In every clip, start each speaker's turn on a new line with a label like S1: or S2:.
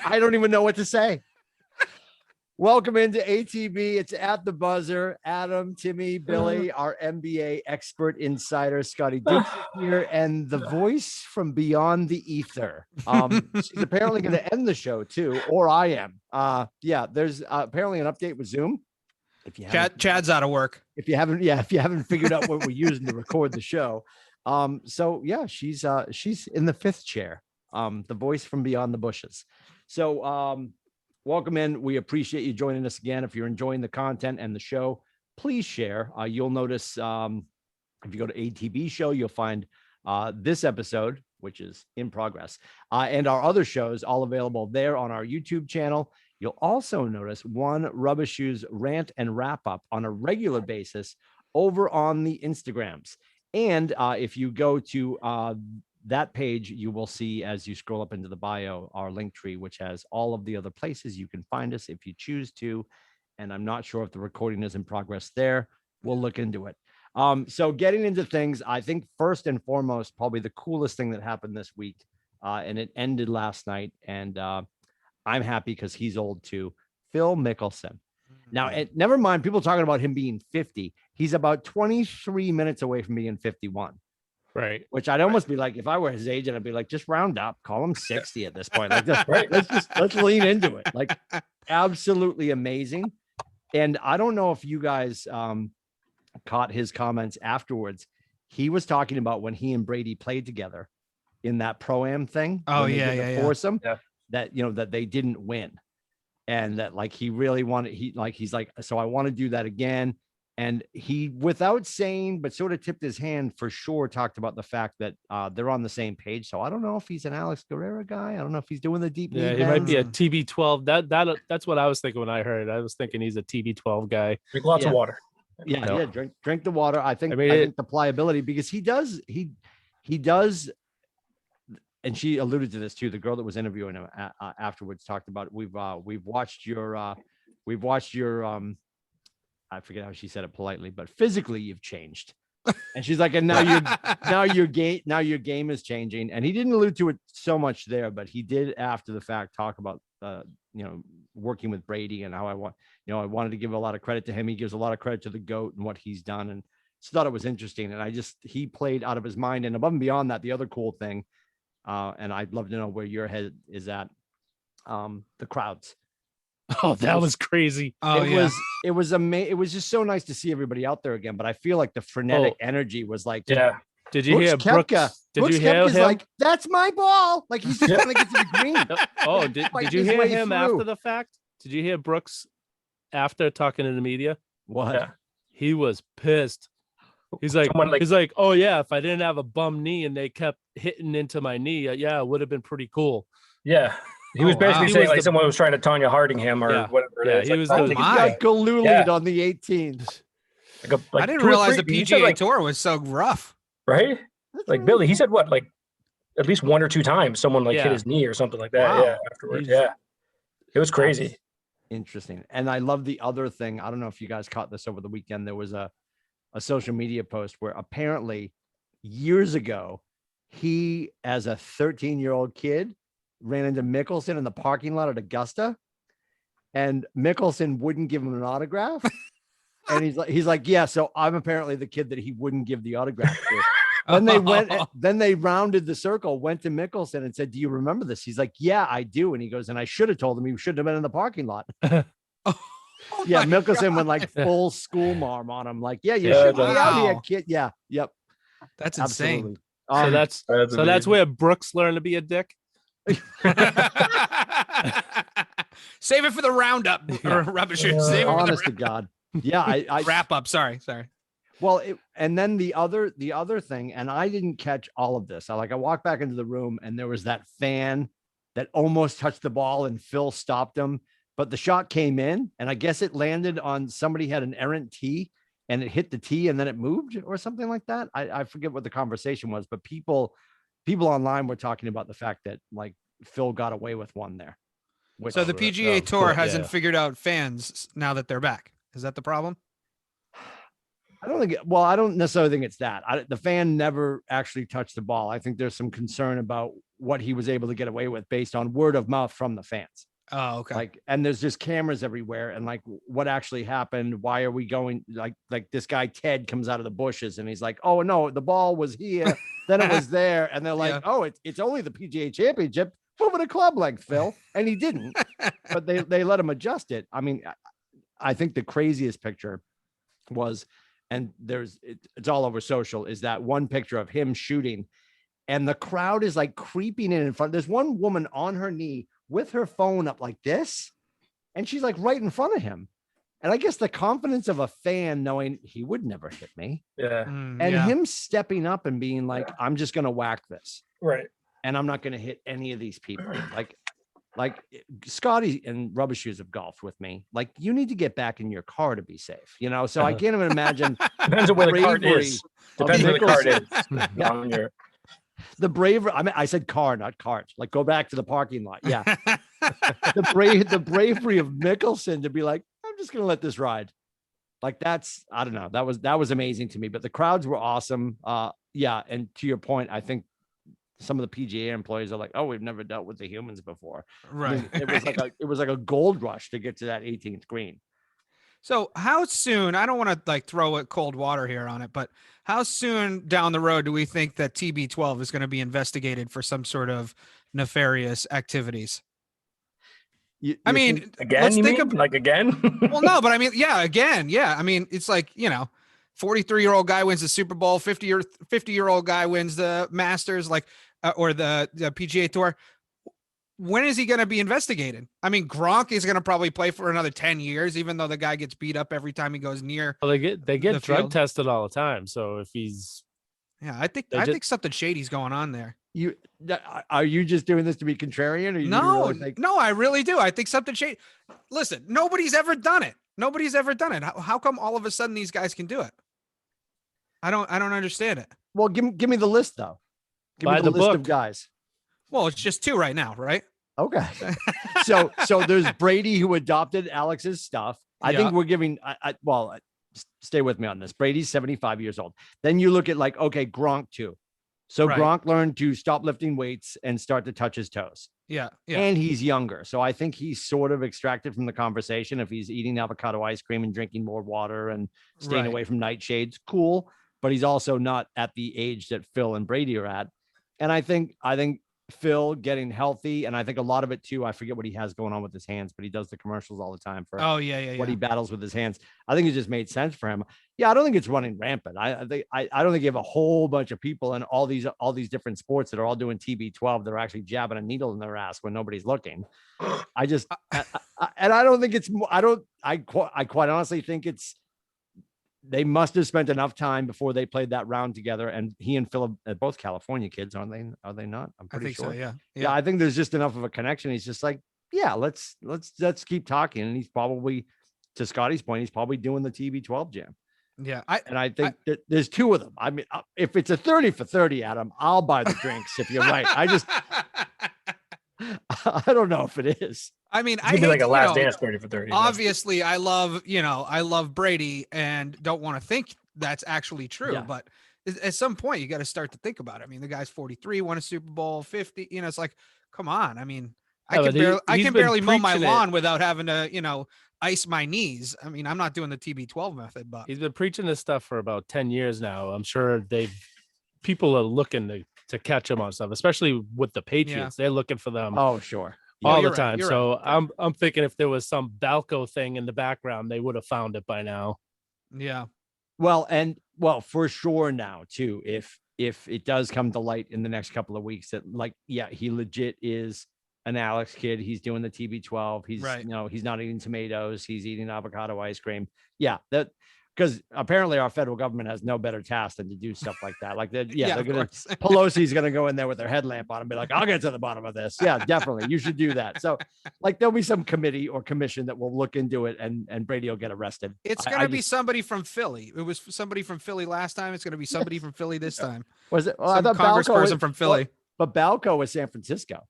S1: I don't even know what to say. Welcome into ATB. It's at the buzzer. Adam, Timmy, Billy, our NBA expert insider, Scotty Dukes is here, and the voice from beyond the ether. She's apparently going to end the show too, or I am. Yeah, there's apparently an update with Zoom. If you
S2: Chad's out of work.
S1: If you haven't figured out what we're using to record the show. So yeah, she's in the fifth chair. The voice from beyond the bushes. So welcome in. We appreciate you joining us again. If you're enjoying the content and the show, please share. You'll notice if you go to ATB show, you'll find this episode, which is in progress, and our other shows all available there on our YouTube channel. You'll also notice one Rubber Shoes rant and wrap up on a regular basis over on the Instagrams. And if you go to that page, you will see, as you scroll up into the bio, our link tree, which has all of the other places you can find us if you choose to. And I'm not sure if the recording is in progress there. We'll look into it. So getting into things, I think first and foremost, probably the coolest thing that happened this week, and it ended last night. And I'm happy because he's old too. Phil Mickelson. Now, never mind people talking about him being 50. He's about 23 minutes away from being 51.
S3: Right.
S1: Which I'd almost be like, if I were his age, and I'd be like, just round up, call him 60 at this point. Like, let's lean into it. Like, absolutely amazing. And I don't know if you guys caught his comments afterwards. He was talking about when he and Brady played together in that Pro-Am thing.
S2: Oh, yeah.
S1: Foursome, that, that they didn't win. And that, like, he really wanted, he's like, so I want to do that again. And he, without saying, but sort of tipped his hand, for sure, talked about the fact that they're on the same page. So I don't know if he's an Alex Guerrero guy. I don't know if he's doing the deep.
S3: Yeah, he might be a TB12. That's what I was thinking when I heard it. I was thinking he's a TB12 guy.
S4: Drink lots of water.
S1: Yeah. Drink the water. I think the pliability, because he does. And she alluded to this too. The girl that was interviewing him afterwards talked about, we've watched your I forget how she said it politely, but physically you've changed. And she's like, and now your game is changing. And he didn't allude to it so much there, but he did after the fact talk about working with Brady and how I wanted to give a lot of credit to him. He gives a lot of credit to the GOAT and what he's done, and just thought it was interesting. And he played out of his mind. And above and beyond that, the other cool thing, and I'd love to know where your head is at, the crowds.
S3: Oh, that was crazy.
S1: It was amazing. It was just so nice to see everybody out there again. But I feel like the frenetic energy was like,
S3: yeah. Did you hear Brooks? Did you hear him?
S1: Like, that's my ball. Like, he's just trying to get to the green.
S3: Oh, did you hear him after the fact? Did you hear Brooks after talking to the media?
S1: What?
S4: Yeah.
S3: He was pissed. He's like, oh yeah, if I didn't have a bum knee and they kept hitting into my knee, yeah, it would have been pretty cool.
S4: Yeah. He was basically saying like someone was trying to Tanya Harding him or whatever it is.
S3: He was
S1: he got galoolied on the 18th.
S2: I didn't realize the PGA Tour was so rough.
S4: Right? Like Billy, he said what, like at least one or two times someone hit his knee or something like that. Wow. Yeah, afterwards. It was crazy.
S1: Interesting. And I love the other thing. I don't know if you guys caught this over the weekend. There was a social media post where apparently years ago, he, as a 13-year-old kid, ran into Mickelson in the parking lot at Augusta, and Mickelson wouldn't give him an autograph. And he's like, yeah, so I'm apparently the kid that he wouldn't give the autograph to. Then they rounded the circle, went to Mickelson and said, do you remember this? He's like, yeah, I do. And he goes, and I should have told him he shouldn't have been in the parking lot. Mickelson went like full school marm on him. Like, yeah, you should be out here, kid. Yeah. Yep.
S2: That's insane.
S3: So that's where Brooks learned to be a dick.
S2: Save it for the roundup or rubbish. Save it
S1: honest to God. Yeah, I
S2: wrap up. Sorry.
S1: Well, and then the other thing, and I didn't catch all of this. I walked back into the room and there was that fan that almost touched the ball and Phil stopped him, but the shot came in and I guess it landed on somebody had an errant tee and it hit the tee and then it moved or something like that. I forget what the conversation was, but people online were talking about the fact that like Phil got away with one there.
S2: So the PGA Tour hasn't figured out fans now that they're back. Is that the problem?
S1: I don't necessarily think it's that. The fan never actually touched the ball. I think there's some concern about what he was able to get away with based on word of mouth from the fans.
S2: Oh, okay.
S1: Like, and there's just cameras everywhere, and like, what actually happened? Why are we going? Like this guy Ted comes out of the bushes and he's like, "Oh no, the ball was here, then it was there," and they're like, "Oh, it's only the PGA Championship. Move it a club length, Phil," and he didn't, but they let him adjust it. I mean, I think the craziest picture was, and it's all over social, is that one picture of him shooting, and the crowd is like creeping in front. There's one woman on her knee with her phone up like this, and she's like right in front of him. And I guess the confidence of a fan knowing he would never hit me.
S4: Yeah.
S1: Him stepping up and being like, I'm just going to whack this.
S4: Right.
S1: And I'm not going to hit any of these people. Like Scotty and Rubber Shoes have golfed with me. Like, you need to get back in your car to be safe, you know? So I can't even imagine.
S4: Depends on where the cart is. Depends where the cart is.
S1: The bravery. I mean, I said car, not cart. Like, go back to the parking lot. Yeah. the bravery of Mickelson to be like, I'm just going to let this ride. Like, that's, I don't know. That was amazing to me, but the crowds were awesome. Yeah. And to your point, I think some of the PGA employees are like, "Oh, we've never dealt with the humans before."
S2: Right.
S1: I mean, it was like a gold rush to get to that 18th green.
S2: So how soon, I don't want to like throw it cold water here on it, but how soon down the road do we think that TB12 is going to be investigated for some sort of nefarious activities? I mean,
S4: again, again?
S2: Well, no, but I mean, yeah, again. Yeah. I mean, it's like, 43-year-old guy wins the Super Bowl, 50-year-old guy wins the Masters, like, or the PGA Tour. When is he going to be investigated? I mean, Gronk is going to probably play for another 10 years, even though the guy gets beat up every time he goes near.
S3: Well, they get drug
S2: field.
S3: tested all the time. So if he's,
S2: I think something shady's going on there.
S1: Are you just doing this to be contrarian? Or
S2: No, I really do. I think something shady. Listen, nobody's ever done it. How come all of a sudden these guys can do it? I don't understand it.
S1: Well, give me the list though. Give me the list of guys.
S2: Well, it's just 2 right now, right?
S1: Okay. So there's Brady, who adopted Alex's stuff. I think we're giving, stay with me on this. Brady's 75 years old. Then you look at like, okay, Gronk too. So right. Gronk learned to stop lifting weights and start to touch his toes.
S2: Yeah.
S1: And he's younger. So I think he's sort of extracted from the conversation. If he's eating avocado ice cream and drinking more water and staying away from nightshades, cool. But he's also not at the age that Phil and Brady are at. And I think Phil getting healthy, and I think a lot of it too, I forget what he has going on with his hands, but he does the commercials all the time for what he battles with his hands. I think it just made sense for him. Yeah, I don't think it's running rampant. I don't think you have a whole bunch of people in all these different sports that are all doing TB12 that are actually jabbing a needle in their ass when nobody's looking. I don't think it's, I quite honestly think it's, they must have spent enough time before they played that round together. And he and Phil are both California kids, aren't they? Are they not? I'm pretty sure.
S2: So,
S1: yeah. I think there's just enough of a connection. He's just like, yeah, let's keep talking. And he's probably, to Scotty's point, he's probably doing the TB12 jam.
S2: Yeah.
S1: I think there's 2 of them. I mean, if it's a 30 for 30, Adam, I'll buy the drinks if you're right. I don't know if it is.
S2: I mean,
S4: I hate like a last dance 30 for 30.
S2: Obviously, I love Brady and don't want to think that's actually true. Yeah. But at some point, you got to start to think about it. I mean, the guy's 43, won a Super Bowl, 50. It's like, come on. I mean, I can barely mow my lawn without having to, ice my knees. I mean, I'm not doing the TB12 method, but
S3: he's been preaching this stuff for about 10 years now. I'm sure people are looking to catch him on stuff, especially with the Patriots. They're looking for them.
S1: Oh, sure.
S3: All the time. So right. I'm thinking if there was some Balco thing in the background, they would have found it by now.
S2: Yeah.
S1: Well, for sure now too, if it does come to light in the next couple of weeks that he legit is an Alex kid. He's doing the TB12. He's he's not eating tomatoes. He's eating avocado ice cream. Yeah. Because apparently our federal government has no better task than to do stuff like that. Like they're gonna Pelosi's gonna go in there with their headlamp on and be like, I'll get to the bottom of this. Yeah, definitely. You should do that. So there'll be some committee or commission that will look into it and Brady will get arrested.
S2: It's gonna be somebody from Philly. It was somebody from Philly last time. It's gonna be somebody from Philly this time.
S1: Was it?
S2: Well, some congressperson from Philly.
S1: But Balco was San Francisco.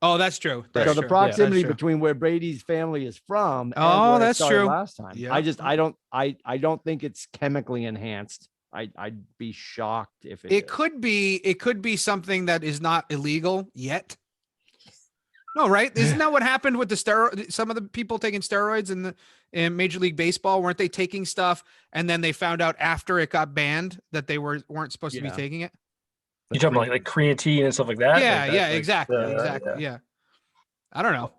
S2: Oh, that's true.
S1: So the proximity between where Brady's family is from.
S2: Oh, that's true.
S1: Last time, yeah. I don't think it's chemically enhanced. I'd be shocked if
S2: It could be something that is not illegal yet. No, right? Isn't that what happened with the steroid? Some of the people taking steroids in Major League Baseball, weren't they taking stuff and then they found out after it got banned that they weren't supposed to be taking it?
S4: You talking about like creatine and stuff like that?
S2: Yeah,
S4: like
S2: yeah, exactly. Yeah. I don't know.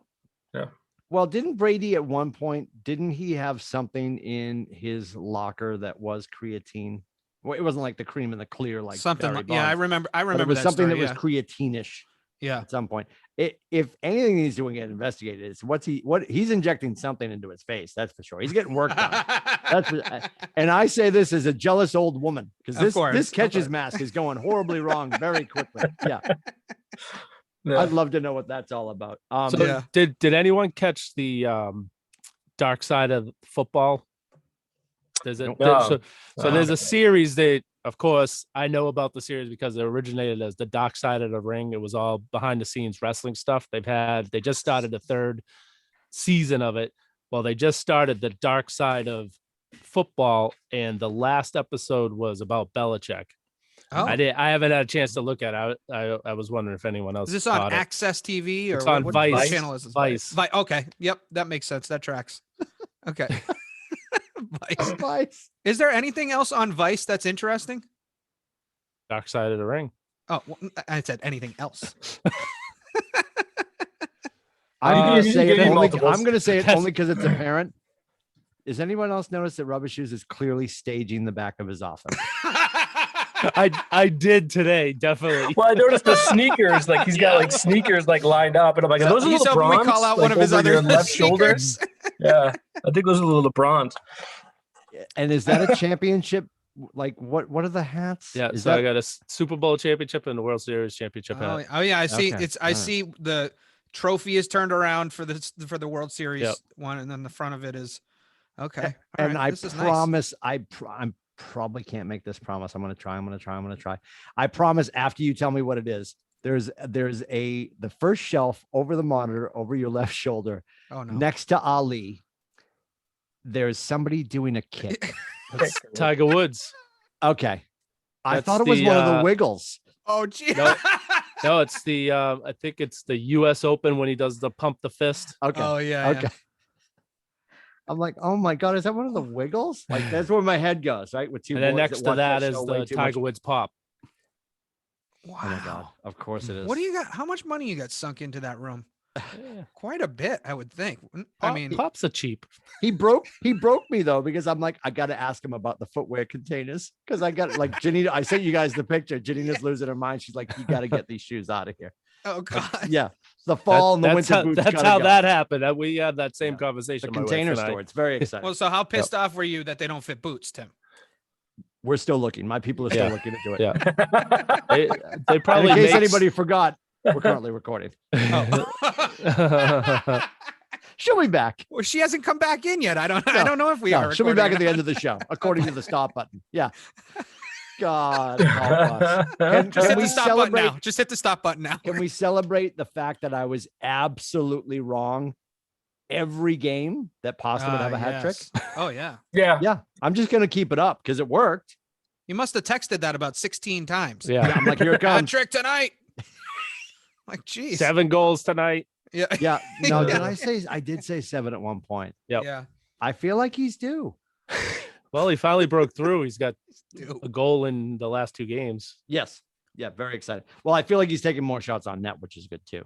S4: Yeah.
S1: Well, didn't Brady at one point, didn't he have something in his locker that was creatine? Well, it wasn't like the cream in the clear, like
S2: something
S1: Barry
S2: like, yeah, I
S1: Bonds,
S2: remember
S1: but it was
S2: that
S1: something
S2: story,
S1: that was creatine-ish.
S2: Yeah.
S1: At some point, if anything needs to get investigated, it's what he's injecting something into his face. That's for sure. He's getting work done. And I say this as a jealous old woman because this catcher's mask is going horribly wrong very quickly. Yeah. I'd love to know what that's all about.
S3: Did anyone catch the dark side of football? There's a series that, of course, I know about the series because it originated as the Dark Side of the Ring. It was all behind the scenes wrestling stuff. They just started the 3rd season of it. Well, they just started the Dark Side of Football, and the last episode was about Belichick.
S2: Oh.
S3: I haven't had a chance to look at it. I was wondering if anyone else.
S2: Is this on Access TV or
S3: it's on Vice?
S2: What channel is this?
S3: Vice.
S2: Okay. Yep. That makes sense. That tracks. Okay.
S1: Vice.
S2: Is there anything else on Vice that's interesting?
S3: Dark Side of the Ring.
S2: Oh, well, I said anything else.
S1: I'm going to say it only because it's apparent. Does anyone else notice that Rubber Shoes is clearly staging the back of his office?
S3: I did today, definitely.
S4: Well, I noticed the sneakers, like he's got like sneakers like lined up, and I'm like, are those little LeBrons?
S2: We call out one of his other left shoulders.
S4: Yeah, I think those are the little LeBrons.
S1: And is that a championship? Like what are the hats?
S3: Yeah, so I got a Super Bowl championship and the World Series championship hat.
S2: Oh yeah, I see. Okay. I see the trophy is turned around for the World Series one, and then the front of it is okay.
S1: And I promise, nice. I'm probably can't make this promise. I'm gonna try. I promise after you tell me what it is. There's the first shelf over the monitor over your left shoulder.
S2: Oh no.
S1: Next to Ali. There's somebody doing a kick.
S3: Tiger Woods.
S1: Okay. I thought it was one of the Wiggles.
S2: Oh, gee.
S3: No, it's the I think it's the US Open when he does the pump the fist.
S1: Okay.
S2: Oh, yeah.
S1: Okay.
S2: Yeah.
S1: I'm like, oh my God, is that one of the Wiggles? Like that's where my head goes, right? With two.
S3: And then next to that is the Tiger Woods pop.
S2: Wow.
S1: Oh my God. Of course it is.
S2: What do you got? How much money you got sunk into that room? Quite a bit, I would think. I mean,
S3: pops are cheap.
S1: He broke me though, because I'm like, I got to ask him about the footwear containers. Cause I got like Janina, I sent you guys the picture. Janina's losing her mind. She's like, you got to get these shoes out of here.
S2: Oh God.
S1: Yeah. The fall and the winter boots.
S3: That's how that happened. We had that same conversation.
S1: The container store. It's very exciting.
S2: Well, so how pissed off were you that they don't fit boots, Tim?
S1: We're still looking. My people are still looking into it.
S3: Yeah. they probably,
S1: in case anybody forgot, we're currently recording.
S2: Oh.
S1: She'll be back.
S2: Well, she hasn't come back in yet. I don't know if we are.
S1: She'll be back at the end of the show, according to the stop button. Yeah. God.
S2: Just hit the stop button now. Just hit the stop button now.
S1: Can we celebrate the fact that I was absolutely wrong every game that Pasta would have a hat trick?
S2: Oh, yeah.
S1: Yeah. I'm just going to keep it up because it worked.
S2: You must have texted that about 16 times.
S3: Yeah.
S1: I'm like, here it comes.
S2: Hat trick tonight. Like, geez.
S3: 7 goals tonight.
S1: Yeah. Yeah. No, I did say 7 at one point.
S3: Yep.
S2: Yeah.
S1: I feel like he's due.
S3: Well, he finally broke through. He's got a goal in the last 2 games.
S1: Yes. Yeah. Very excited. Well, I feel like he's taking more shots on net, which is good too.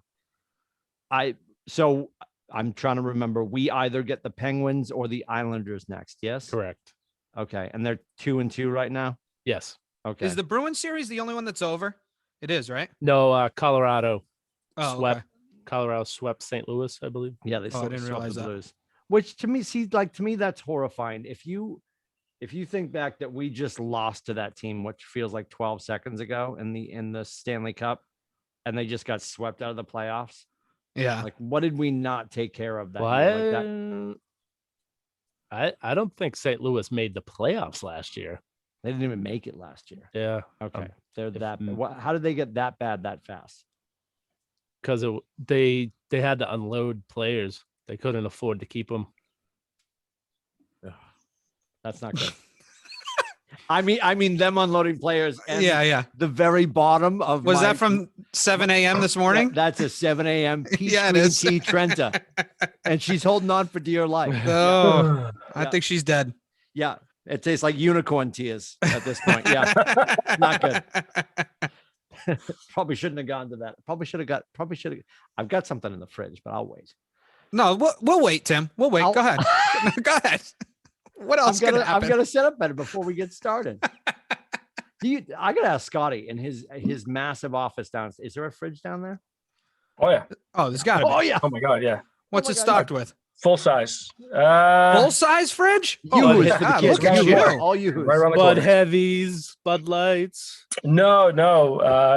S1: So I'm trying to remember. We either get the Penguins or the Islanders next. Yes.
S3: Correct.
S1: Okay. And they're 2-2 right now.
S3: Yes.
S1: Okay.
S2: Is the Bruins series the only one that's over? It is, right?
S3: No, Colorado
S2: swept.
S3: Okay. Colorado swept St. Louis, I believe.
S1: Yeah, they
S2: I didn't realize
S1: the
S2: that.
S1: Blues. Which to me, that's horrifying. If you think back that we just lost to that team, which feels like 12 seconds ago in the Stanley Cup, and they just got swept out of the playoffs.
S2: Yeah.
S1: Like, what did we not take care of that? Like that?
S3: I don't think St. Louis made the playoffs last year.
S1: They didn't even make it last year.
S3: Yeah.
S1: Okay. They're that bad. How did they get that bad that fast?
S3: Because they had to unload players. They couldn't afford to keep them.
S1: That's not good. I mean them unloading players. And
S2: Yeah.
S1: the very bottom of
S2: Was that from 7 a.m. this morning?
S1: That's a 7 a.m. peach
S2: Yeah, it
S1: green
S2: is.
S1: tea Trenta, and she's holding on for dear life.
S2: Oh, I
S1: Yeah.
S2: think she's dead.
S1: Yeah, it tastes like unicorn tears at this point. Yeah, not good. Probably shouldn't have gone to that. Probably should have. I've got something in the fridge, but I'll wait.
S2: No, we'll wait, Tim. We'll wait. Go ahead. Go ahead. What else could happen?
S1: I'm gonna set up better before we get started. I gotta ask Scotty in his massive office downstairs. Is there a fridge down there?
S4: Oh yeah.
S2: Oh, there's got to be.
S1: Oh yeah.
S4: Oh my God. Yeah.
S2: What's
S1: my
S2: it
S1: God.
S2: stocked with?
S4: Full size.
S2: Full size fridge?
S1: Yoo-hoos
S2: my
S1: for the
S2: God,
S1: kids.
S2: look at
S1: Yoo-hoos.
S2: you.
S1: All Yoo-hoos.
S4: Right around the
S3: Bud
S4: corner.
S3: Heavies, Bud Lights.
S4: No.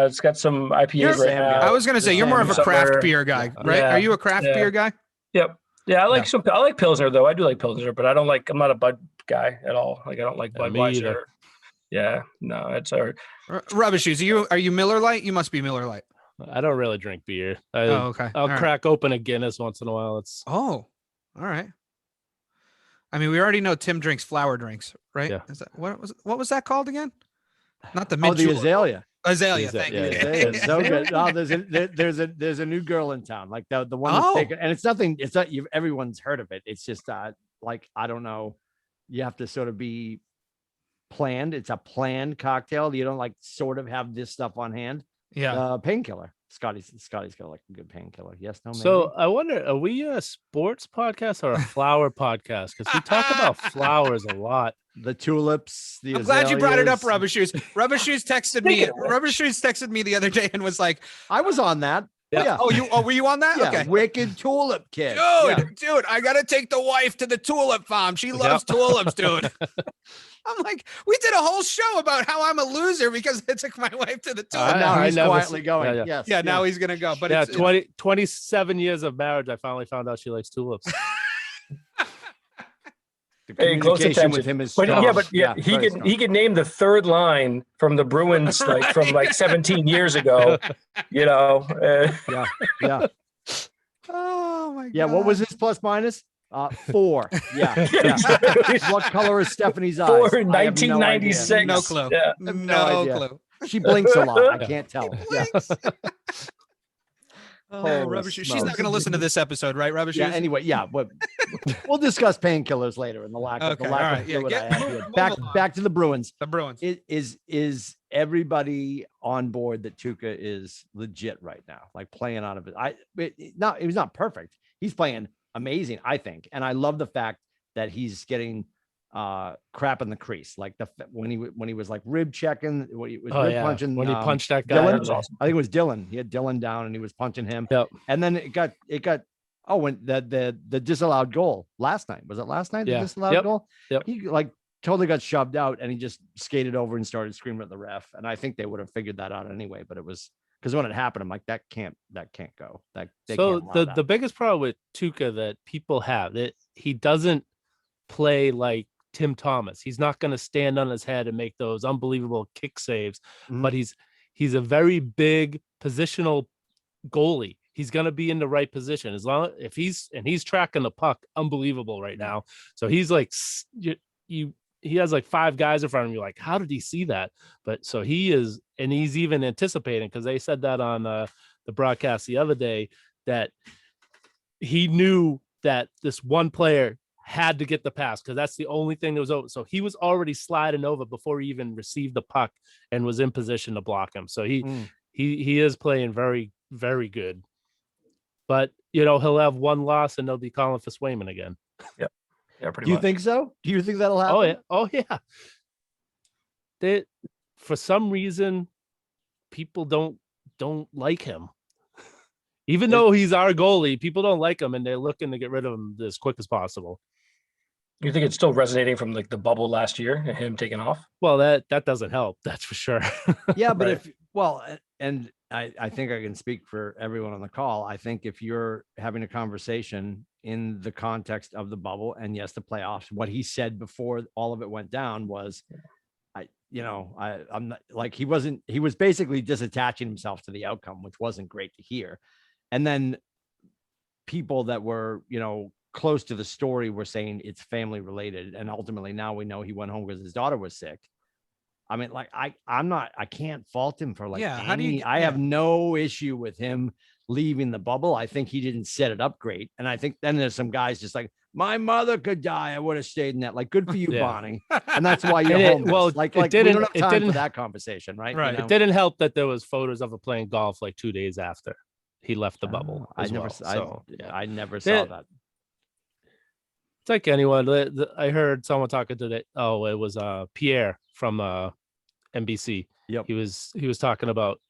S4: It's got some IPAs right now.
S2: I was gonna say you're more of a craft
S4: Somewhere.
S2: beer guy, right?
S4: Yeah.
S2: Are you a craft
S4: Yeah.
S2: beer guy?
S4: Yep. Yeah, I like Pilsner though. I do like Pilsner, but I'm not a Bud guy at all. Like I don't like
S3: Yeah, me
S4: Budweiser.
S3: either.
S4: Yeah, no, it's all right.
S2: Rubbish shoes. Are you Miller Lite? You must be Miller Lite.
S3: I don't really drink beer.
S2: Oh, okay.
S3: I'll
S2: All right.
S3: crack open a Guinness once in a while. It's
S2: Oh, all right. I mean, we already know Tim drinks flower drinks, right?
S3: Yeah.
S2: Is that, what was that called again? Not the
S1: Oh,
S2: mint
S1: the
S2: julep.
S1: azalea.
S2: Azalea.
S3: Yeah,
S2: Thank
S3: yeah,
S2: you.
S3: yeah.
S1: Azalea. So good. Oh, there's a new girl in town. Like the one that's
S2: Oh.
S1: taken, and it's nothing. It's not. Everyone's heard of it. It's just like I don't know. You have to sort of be planned. It's a planned cocktail. You don't like sort of have this stuff on hand.
S2: Yeah.
S1: Painkiller. Scotty's got like a good painkiller. Yes, no. Maybe?
S3: so. I wonder, are we a sports podcast or a flower podcast? Because we talk about flowers a lot.
S1: the tulips. The
S2: I'm glad you brought it up,
S1: azaleas.
S2: Rubber Shoes. Rubber Shoes texted me. Rubber Shoes texted me the other day and was like,
S1: I was on that. Yeah.
S2: "Oh, were you on that?
S1: Yeah,
S2: Okay,
S1: wicked tulip kid.
S2: dude, I gotta take the wife to the tulip farm. She loves tulips, dude." I'm like, we did a whole show about how I'm a loser because I took my wife to the tulip.
S1: And now
S3: I
S1: he's
S3: never
S1: quietly
S3: s-
S1: going.
S3: yeah,
S1: Yes.
S2: Yeah, now he's gonna go. But
S3: Yeah,
S2: it's
S3: 27 years of marriage. I finally found out she likes tulips.
S1: The
S4: Hey, close
S1: communication with
S4: attention.
S1: him is
S4: But
S1: strong.
S4: he could name the third line from the Bruins like from like 17 years ago. You know,
S1: Yeah.
S2: oh my god.
S1: Yeah. What was his plus minus? 4. Yeah.
S4: Exactly.
S1: What color is Stephanie's eyes?
S4: For
S1: I have no
S4: 1996.
S1: idea.
S2: No clue.
S4: Yeah.
S2: No
S1: idea.
S2: clue.
S1: She blinks a lot. I can't tell. Yeah.
S2: Oh,
S1: Holy
S2: Rubber Shoes. She's
S1: smokes.
S2: not going to listen to this episode, right, Rubber Shoes?
S1: Yeah. Anyway, yeah. We'll discuss painkillers later and the lack of
S2: Okay, all right,
S1: of
S2: yeah,
S1: fluid
S2: get-
S1: I have
S2: move-
S1: here.
S2: move
S1: Back to the Bruins.
S2: The Bruins.
S1: Is everybody on board that Tuukka is legit right now? Like playing out of it. It was not perfect. He's playing amazing, I think. And I love the fact that he's getting crap in the crease. Like when he was like rib checking, when he was rib punching
S3: when he punched that guy.
S1: Dylan.
S3: that was awesome.
S1: I think it was Dylan. He had Dylan down and he was punching him.
S3: Yep.
S1: And then it got when the disallowed goal last night. Was it last night?
S3: Yeah.
S1: The disallowed
S3: Yep.
S1: goal?
S3: Yep.
S1: He like totally got shoved out and he just skated over and started screaming at the ref. And I think they would have figured that out anyway, but it was because when it happened, I'm like, that can't go.
S3: So the biggest problem with Tuukka that people have that he doesn't play like Tim Thomas. He's not going to stand on his head and make those unbelievable kick saves,
S1: Mhm.
S3: but he's a very big positional goalie. He's going to be in the right position as long if he's tracking the puck unbelievable right now. So he's like he has like 5 guys in front of him. You're like, how did he see that? But so he is, and he's even anticipating because they said that on the broadcast the other day that he knew that this one player had to get the pass because that's the only thing that was open. So he was already sliding over before he even received the puck and was in position to block him. So he is playing very, very good. But he'll have one loss and they'll be calling for Swayman again.
S4: Yeah, pretty
S1: Do you
S4: much.
S1: think so? Do you think that'll happen?
S3: Oh yeah. They, for some reason, people don't like him. Even though he's our goalie, people don't like him and they're looking to get rid of him as quick as possible.
S4: You think it's still resonating from like the bubble last year and him taking off?
S3: Well, that doesn't help. That's for sure.
S1: Yeah, but
S4: Right.
S1: and I think I can speak for everyone on the call. I think if you're having a conversation in the context of the bubble and yes, the playoffs, what he said before all of it went down was, I'm not like, he was basically disattaching himself to the outcome, which wasn't great to hear. And then people that were, close to the story were saying it's family related. And ultimately now we know he went home because his daughter was sick. I mean, like I can't fault him for like
S2: How do you?
S1: I have no issue with him leaving the bubble. I think he didn't set it up great. And I think then there's some guys just like, my mother could die, I would have stayed in that. Like, good for you, Bonnie. And that's why you're homeless.
S3: Well,
S1: like
S3: we
S1: don't have time for that conversation, right?
S2: Right.
S1: You know?
S3: It didn't help that there was photos of him playing golf like 2 days after he left the bubble.
S1: I never saw that.
S3: It's like anyone. I heard someone talking today. Oh, it was Pierre from NBC.
S1: Yep.
S3: He was talking about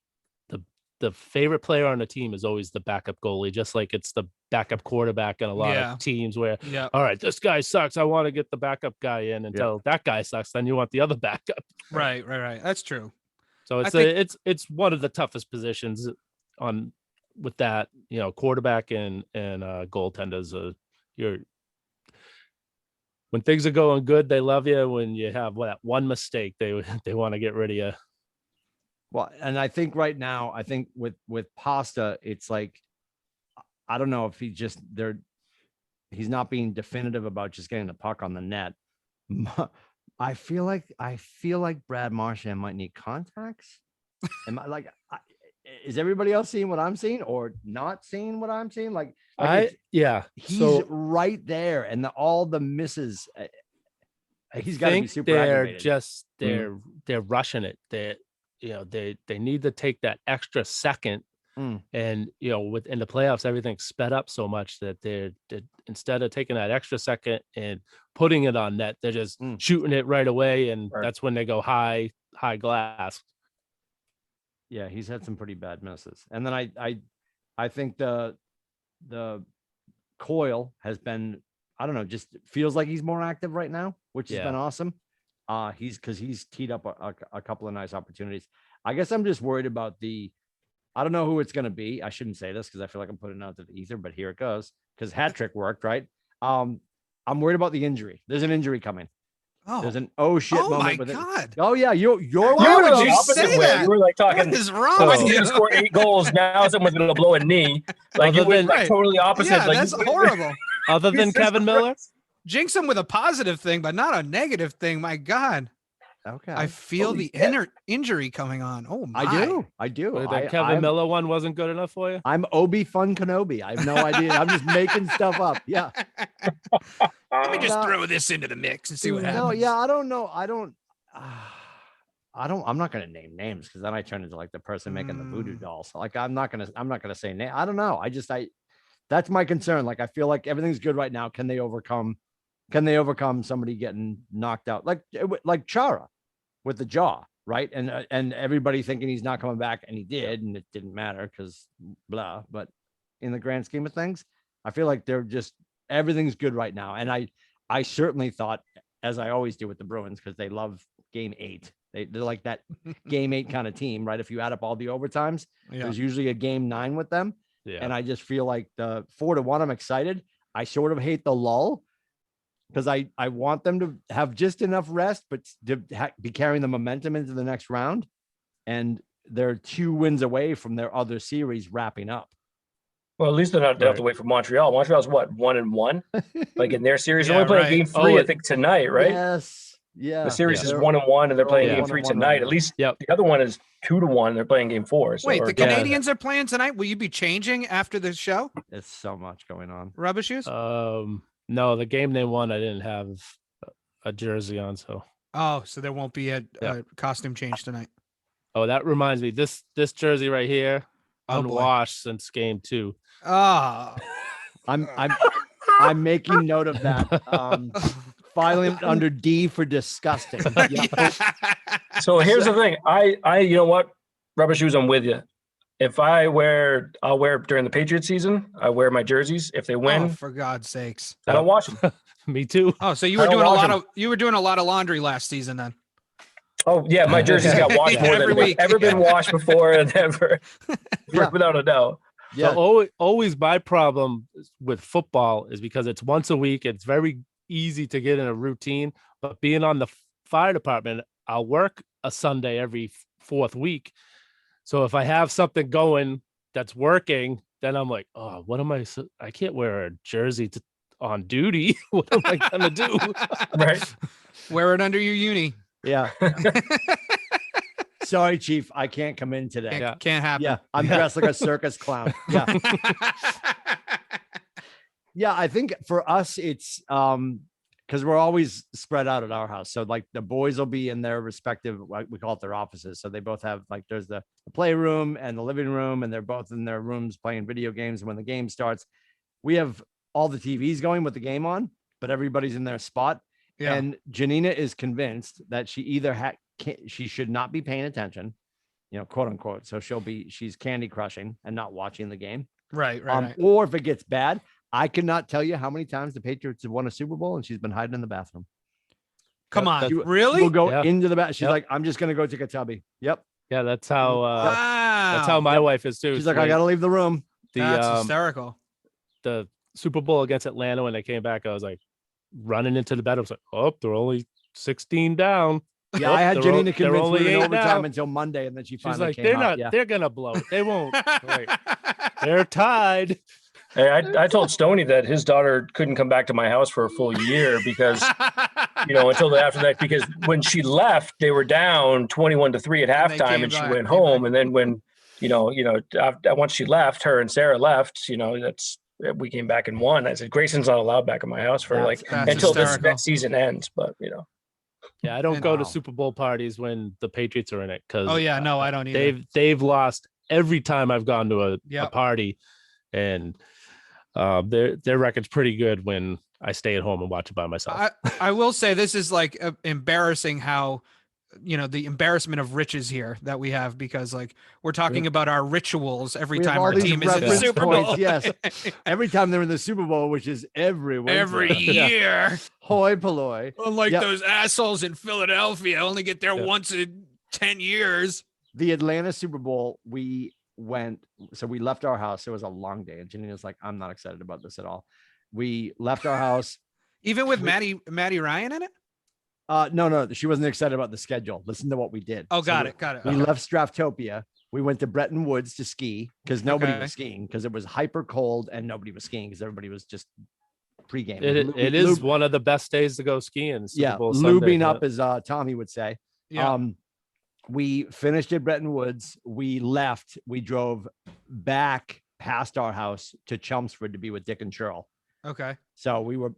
S3: the favorite player on the team is always the backup goalie, just like it's the backup quarterback in a lot of teams where, all right, this guy sucks, I want to get the backup guy in until that guy sucks. Then you want the other backup.
S2: Right. That's true.
S3: So it's one of the toughest positions with that, quarterback and goaltenders. When things are going good, they love you. When you have that one mistake, they want to get rid of you.
S1: Well, and I think right now, with Pasta, it's like, I don't know if he's not being definitive about just getting the puck on the net. I feel like Brad Marchand might need contacts. Am I like, is everybody else seeing what I'm seeing or not seeing what I'm seeing? He's right there, and all the misses. He's got to be super aggravated.
S3: They're rushing it. They need to take that extra second, and in the playoffs, everything's sped up so much that they're instead of taking that extra second and putting it on net, they're just shooting it right away, and that's when they go high glass.
S1: Yeah, he's had some pretty bad misses, and then I think the Coyle has been, I don't know, just feels like he's more active right now, which has been awesome. He's teed up a couple of nice opportunities. I guess I'm just worried about I don't know who it's going to be. I shouldn't say this because I feel like I'm putting it out to the ether, but here it goes. Because hat trick worked, right? I'm worried about the injury. There's an injury coming.
S2: Oh,
S1: there's an moment.
S2: Oh my
S1: with
S2: God!
S1: It. Oh yeah, you're.
S2: Why would you say that?
S4: You were like talking.
S2: What is wrong with
S4: you? Score 8 goals. Now someone's going to blow a knee. Like you went totally opposite.
S2: Yeah, that's horrible.
S3: Other than Kevin Miller.
S2: Jinx him with a positive thing, but not a negative thing. My God.
S1: Okay.
S2: I feel the injury coming on. Oh my.
S1: I do.
S3: The Kevin Miller one wasn't good enough for you?
S1: I'm Obi-Wan Kenobi. I have no idea. I'm just making stuff up. Yeah.
S2: Let me just throw this into the mix and see what happens.
S1: No, yeah, I don't know. I'm not going to name names because then I turn into like the person making the voodoo dolls. Like I'm not going to say name. I don't know. That's my concern. Like, I feel like everything's good right now. Can they overcome somebody getting knocked out? Like Chara with the jaw, right? And everybody thinking he's not coming back, and he did, and it didn't matter because blah. But in the grand scheme of things, I feel like everything's good right now. And I certainly thought, as I always do with the Bruins, because they love game 8. They're like that game 8 kind of team, right? If you add up all the overtimes, there's usually a game 9 with them. Yeah. And I just feel like the 4-1, I'm excited. I sort of hate the lull because I want them to have just enough rest, but to be carrying the momentum into the next round. And they're 2 wins away from their other series wrapping up.
S4: Well, at least they're not have to wait for Montreal. Montreal's what, 1-1? Like in their series, they're only playing game 3, I think, tonight, right?
S1: Yes. Yeah.
S4: The series is 1-1, and they're playing game 3 tonight. At least the other one is 2-1. They're playing game 4. So,
S2: wait, the Canadians are playing tonight. Will you be changing after the show?
S1: There's so much going on.
S2: Rubber shoes?
S3: No, the game they won, I didn't have a jersey on, so.
S2: Oh, so there won't be a costume change tonight.
S3: Oh, that reminds me. This jersey right here, unwashed since game 2.
S2: Oh.
S1: I'm making note of that. Filing under D for disgusting.
S4: So here's the thing. I you know what? Rubber shoes, I'm with you. If I'll wear during the Patriots season. I wear my jerseys. If they win,
S2: oh, for God's sakes,
S4: I don't wash them.
S3: Me too.
S2: Oh, so you were doing a lot of laundry last season then.
S4: Oh yeah, my jerseys got washed more than they've ever been washed before, and ever, without a doubt.
S3: Yeah. So always my problem with football is because it's once a week. It's very easy to get in a routine, but being on the fire department, I'll work a Sunday every 4th week. So if I have something going that's working, then I'm like, oh, what am I can't wear a jersey on duty. What am I gonna do?
S4: Right.
S2: Wear it under your uni.
S1: Yeah. Sorry, Chief, I can't come in today.
S2: Can't happen.
S1: Yeah, I'm dressed like a circus clown. Yeah. Yeah, I think for us, it's because we're always spread out at our house. So like the boys will be in their respective, like we call it their offices. So they both have like there's the playroom and the living room, and they're both in their rooms playing video games. And when the game starts, we have all the TVs going with the game on, but everybody's in their spot.
S2: Yeah.
S1: And Janina is convinced that she either she should not be paying attention, quote unquote. So she's candy crushing and not watching the game.
S2: Right.
S1: Or if it gets bad, I cannot tell you how many times the Patriots have won a Super Bowl and she's been hiding in the bathroom.
S2: Come on, really?
S1: We'll go into the bathroom. She's like, I'm just gonna go take a tubby. Yep.
S3: Yeah, that's how.
S2: Wow.
S3: That's how my wife is too.
S1: She's like, I gotta leave the room.
S2: That's hysterical.
S3: The Super Bowl against Atlanta, when they came back, I was like running into the bed. I was like, oh, they're only 16 down.
S1: Yeah, I had Janina convinced we were in overtime
S3: now.
S1: until Monday, and then she finally
S3: like,
S1: came
S3: they're
S1: out.
S3: not.
S1: Yeah.
S3: They're gonna blow it. They won't. Like, they're tied.
S4: Hey, I told Stoney that his daughter couldn't come back to my house for a full year because, until after that, because when she left, they were down 21-3 at halftime, and she went home. And then when, once she left, her and Sarah left, we came back and won. I said, Grayson's not allowed back in my house for until this season ends. But
S3: yeah, I don't go to Super Bowl parties when the Patriots are in it because
S2: no, I don't either.
S3: They've lost every time I've gone to a party, and their record's pretty good when I stay at home and watch it by myself.
S2: I will say this is like embarrassing how the embarrassment of riches here that we have, because like we're talking about our rituals every time our team is in the Super Bowl.
S1: Yes, every time they're in the Super Bowl, which is every
S2: year.
S1: Hoi polloi.
S2: Unlike those assholes in Philadelphia, only get there once in 10 years.
S1: The Atlanta Super Bowl, we left our house. It was a long day, and Janina's like, I'm not excited about this at all. We left our house.
S2: Even with Maddie Ryan in it?
S1: No, she wasn't excited about the schedule. Listen to what we did.
S2: Oh, got it.
S1: We left Straftopia. We went to Bretton Woods to ski because nobody was skiing, because it was hyper cold and nobody was skiing because everybody was just pregame.
S3: It is one of the best days to go skiing.
S1: Super Bowl lubing up, as Tommy would say. Yeah. We finished at Bretton Woods. We left. We drove back past our house to Chelmsford to be with Dick and Cheryl.
S2: Okay.
S1: So we were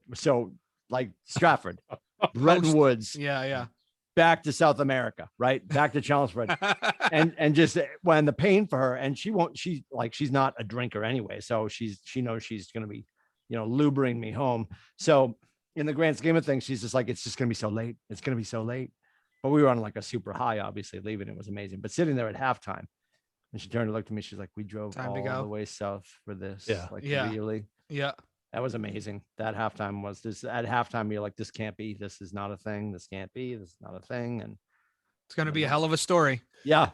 S1: like Stratford, Bretton Woods.
S2: Yeah.
S1: Back to South America, right? Back to Chelmsford. and just when the pain for her, and she's not a drinker anyway. So she knows she's going to be, lubricating me home. So in the grand scheme of things, she's just like, it's just going to be so late. It's going to be so late. But we were on like a super high, obviously leaving. It was amazing. But sitting there at halftime, and she turned and looked at me. She's like, we drove all the way south for this.
S3: Yeah.
S1: Really?
S2: Yeah.
S1: That was amazing. That halftime was this. At halftime, you're like, this can't be. This is not a thing. This can't be. This is not a thing. And
S2: it's going to be a hell of a story.
S1: Yeah.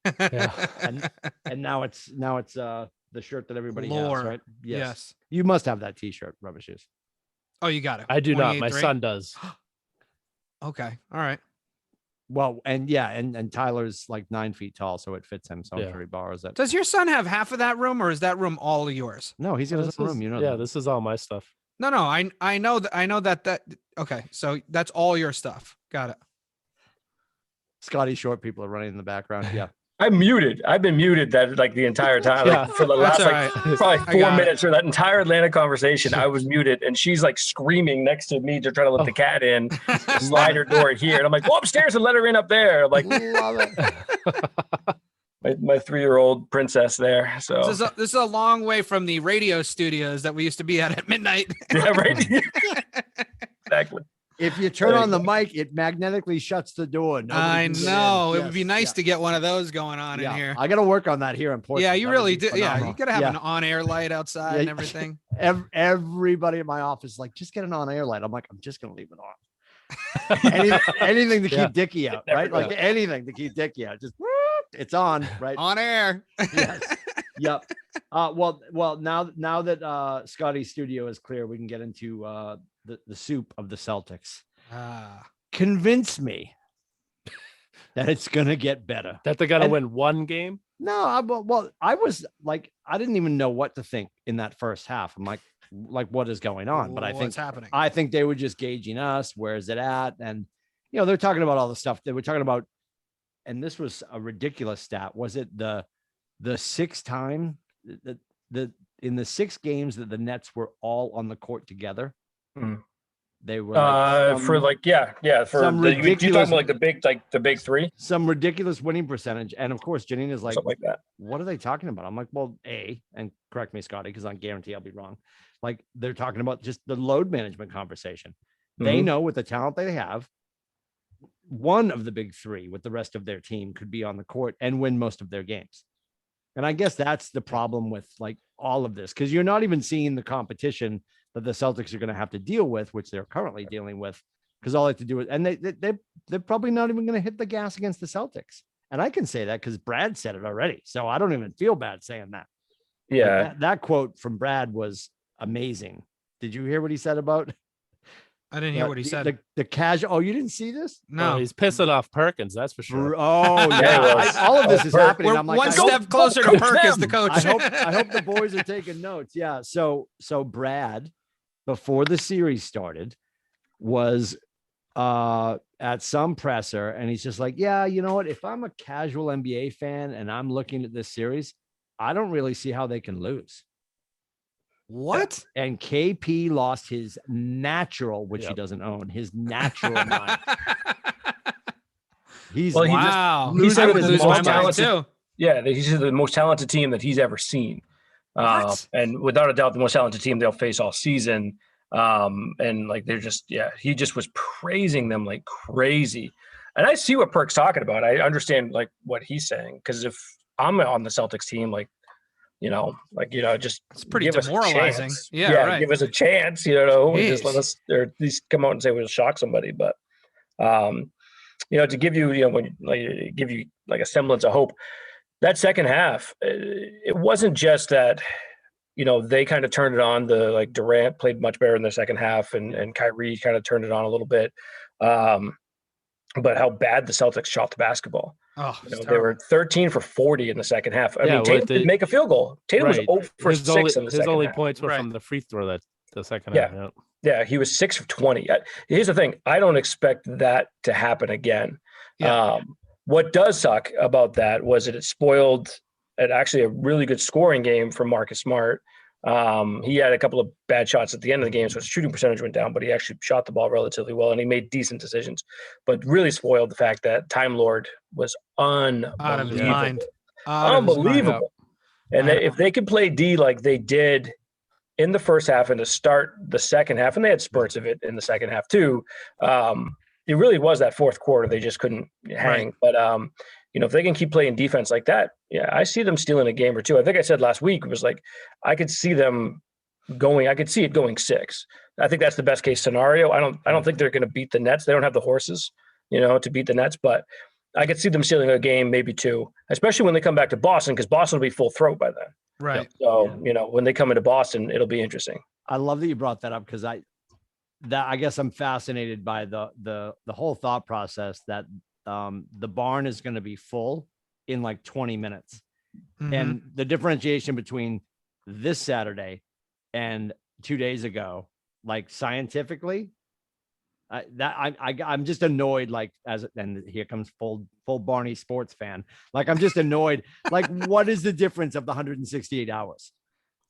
S1: And now it's the shirt that everybody has, right? Yes. You must have that T-shirt, Rubber Shoes.
S2: Oh, you got it.
S3: I do not. My son does.
S2: Okay. All right.
S1: Well, and Tyler's like 9 feet tall, so it fits him. So I'm sure he borrows it.
S2: Does your son have half of that room, or is that room all yours?
S1: No, he's got his own room.
S3: Yeah, this is all my stuff.
S2: No, I know that. Okay, so that's all your stuff. Got it.
S1: Scotty short people are running in the background. Yeah.
S4: I'm muted. I've been muted the entire time. For the last probably 4 minutes for that entire Atlanta conversation. I was muted, and she's like screaming next to me to try to let the cat in, slide her door here. And I'm like, go upstairs and let her in up there. I'm like, love it. My 3-year-old princess there. So
S2: this is a long way from the radio studios that we used to be at midnight.
S4: Yeah, right. Exactly.
S1: If you turn on the mic, it magnetically shuts the door.
S2: I know. It would be nice to get one of those going on in here.
S1: I got to work on that here in Portland.
S2: Yeah, you really do. Yeah, you got to have an on-air light outside and everything.
S1: Everybody in my office is like, just get an on-air light. I'm like, I'm just going to leave it on. anything to keep Dickie out, right? Like anything to keep Dickie out. Just it's on, right?
S2: On air.
S1: Yes. Yep. Well, now that Scotty's studio is clear, we can get into the soup of the Celtics. Convince me that it's gonna get better.
S3: That they're gonna win one game.
S1: No, I was like, I didn't even know what to think in that first half. I'm like what is going on? But
S2: what's happening?
S1: I think they were just gauging us. Where is it at? And they're talking about all the stuff that we're talking about. and this was a ridiculous stat. Was it the 6th time the in the 6 games that the Nets were all on the court together? They were
S4: for
S1: some
S4: you talking
S1: ridiculous,
S4: about the big 3,
S1: some ridiculous winning percentage. And of course, Janina's like,
S4: something like that.
S1: what are they talking about? I'm like, well, and correct me, Scotty, because I guarantee I'll be wrong. Like, they're talking about just the load management conversation. They know with the talent they have, one of the big 3 with the rest of their team could be on the court and win most of their games. And I guess that's the problem with like all of this, because you're not even seeing the competition that the Celtics are going to have to deal with, which they're currently dealing with, because all they have to do is, and they're probably not even going to hit the gas against the Celtics. And I can say that because Brad said it already, so I don't even feel bad saying that.
S4: Yeah,
S1: Like that quote from Brad was amazing. Did you hear what he said about?
S2: I didn't hear what he said.
S1: The casual. Oh, you didn't see this?
S2: No,
S3: he's pissing off Perkins. That's for sure.
S1: Oh yeah, all of this is happening.
S2: We're
S1: I'm like,
S2: one step closer to Perk as the coach.
S1: I hope the boys are taking notes. Yeah. So Brad, before the series started, was at some presser, and he's just like, yeah, you know what? If I'm a casual NBA fan and I'm looking at this series, I don't really see how they can lose.
S2: What?
S1: And KP lost his natural, which he doesn't own, his natural mind.
S4: He said it was the most talented. Yeah, he's the most talented team that he's ever seen. And without a doubt, the most talented team they'll face all season. And like they're just, he just was praising them like crazy. And I see what Perk's talking about. I understand like what he's saying, because if I'm on the Celtics team, just
S2: it's pretty demoralizing.
S4: Right. Give us a chance, just let us, or at least come out and say we'll shock somebody. But to give you, give you like a semblance of hope, that second half, it wasn't just that, they kind of turned it on. Durant played much better in the second half, and Kyrie kind of turned it on a little bit. But how bad the Celtics shot the basketball.
S2: Oh,
S4: they were 13 for 40 in the second half. I mean, Tatum didn't make a field goal. Tatum was 0 for 6 in the second half.
S3: His only points were from the free throw that the second half.
S4: Yeah, he was 6 of 20. Here's the thing. I don't expect that to happen again. What does suck about that was that it spoiled actually a really good scoring game from Marcus Smart. He had a couple of bad shots at the end of the game, so his shooting percentage went down, but he actually shot the ball relatively well, and he made decent decisions. But really spoiled the fact that Time Lord was unbelievable.
S2: Out of his mind.
S4: Unbelievable. And if they could play D like they did in the first half and to start the second half, and they had spurts of it in the second half too, it really was that fourth quarter. They just couldn't hang. Right. But, if they can keep playing defense like that, I see them stealing a game or two. I think I said last week, it was like, I could see them going, I could see it going 6. I think that's the best case scenario. I don't think they're going to beat the Nets. They don't have the horses, to beat the Nets, but I could see them stealing a game, maybe 2, especially when they come back to Boston, because Boston will be full throat by then.
S2: Right.
S4: So, when they come into Boston, it'll be interesting.
S1: I love that you brought that up, because I guess I'm fascinated by the whole thought process that the barn is going to be full in like 20 minutes. Mm-hmm. And the differentiation between this Saturday and 2 days ago, like scientifically, I'm just annoyed, like, and here comes full Barney sports fan. Like, I'm just annoyed. Like, what is the difference of the 168 hours?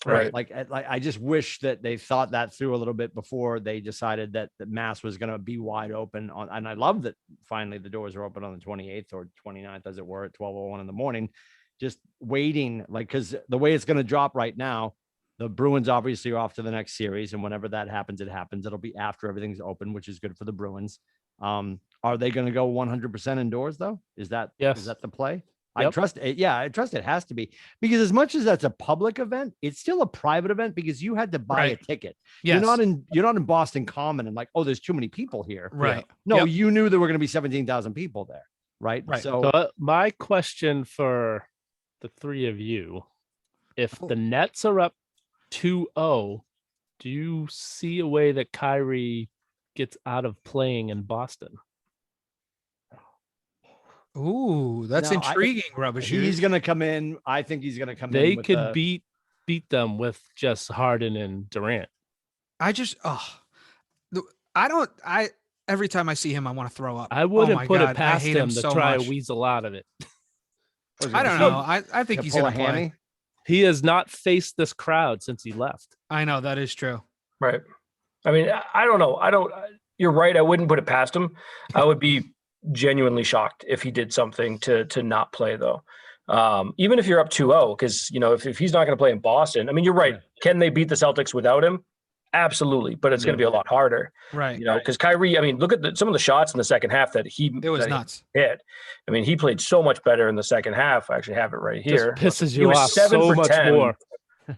S4: Right.
S1: Like I just wish that they thought that through a little bit before they decided that the Mass was going to be wide open and I love that finally the doors are open on the 28th or 29th, as it were, at 12:01 in the morning, just waiting, like, because the way it's going to drop right now, the Bruins obviously are off to the next series. And whenever that happens, it happens. It'll be after everything's open, which is good for the Bruins. Are they going to go 100% indoors though? Is that the play? Yep. I trust it. Yeah, I trust it has to be, because as much as that's a public event, it's still a private event because you had to buy a ticket. Yes. You're not in Boston Common and like, oh, there's too many people here.
S2: Right.
S1: No, you knew there were going to be 17,000 people there. Right.
S3: So my question for the three of you, if the Nets are up 2-0, do you see a way that Kyrie gets out of playing in Boston?
S2: Ooh, that's intriguing, Rubbish.
S1: He's going to come in. I think he's going to come in.
S3: They could beat them with just Harden and Durant.
S2: every time I see him, I want to throw up.
S3: I wouldn't put
S2: God,
S3: it past him to
S2: so
S3: try
S2: much.
S3: to weasel out of it.
S2: I don't know. I think he's going to play.
S3: He has not faced this crowd since he left.
S2: I know that is true.
S4: Right. I mean, I don't know. You're right. I wouldn't put it past him. I would be genuinely shocked if he did something to not play, though. Even if you're up 2-0, because, if he's not going to play in Boston, I mean, you're right. Yeah. Can they beat the Celtics without him? Absolutely. But it's going to be a lot harder.
S2: Right.
S4: Because Kyrie, I mean, look at some of the shots in the second half that
S2: it was nuts.
S4: He hit. I mean, he played so much better in the second half. I actually have it right here.
S3: Just pisses you off so much more.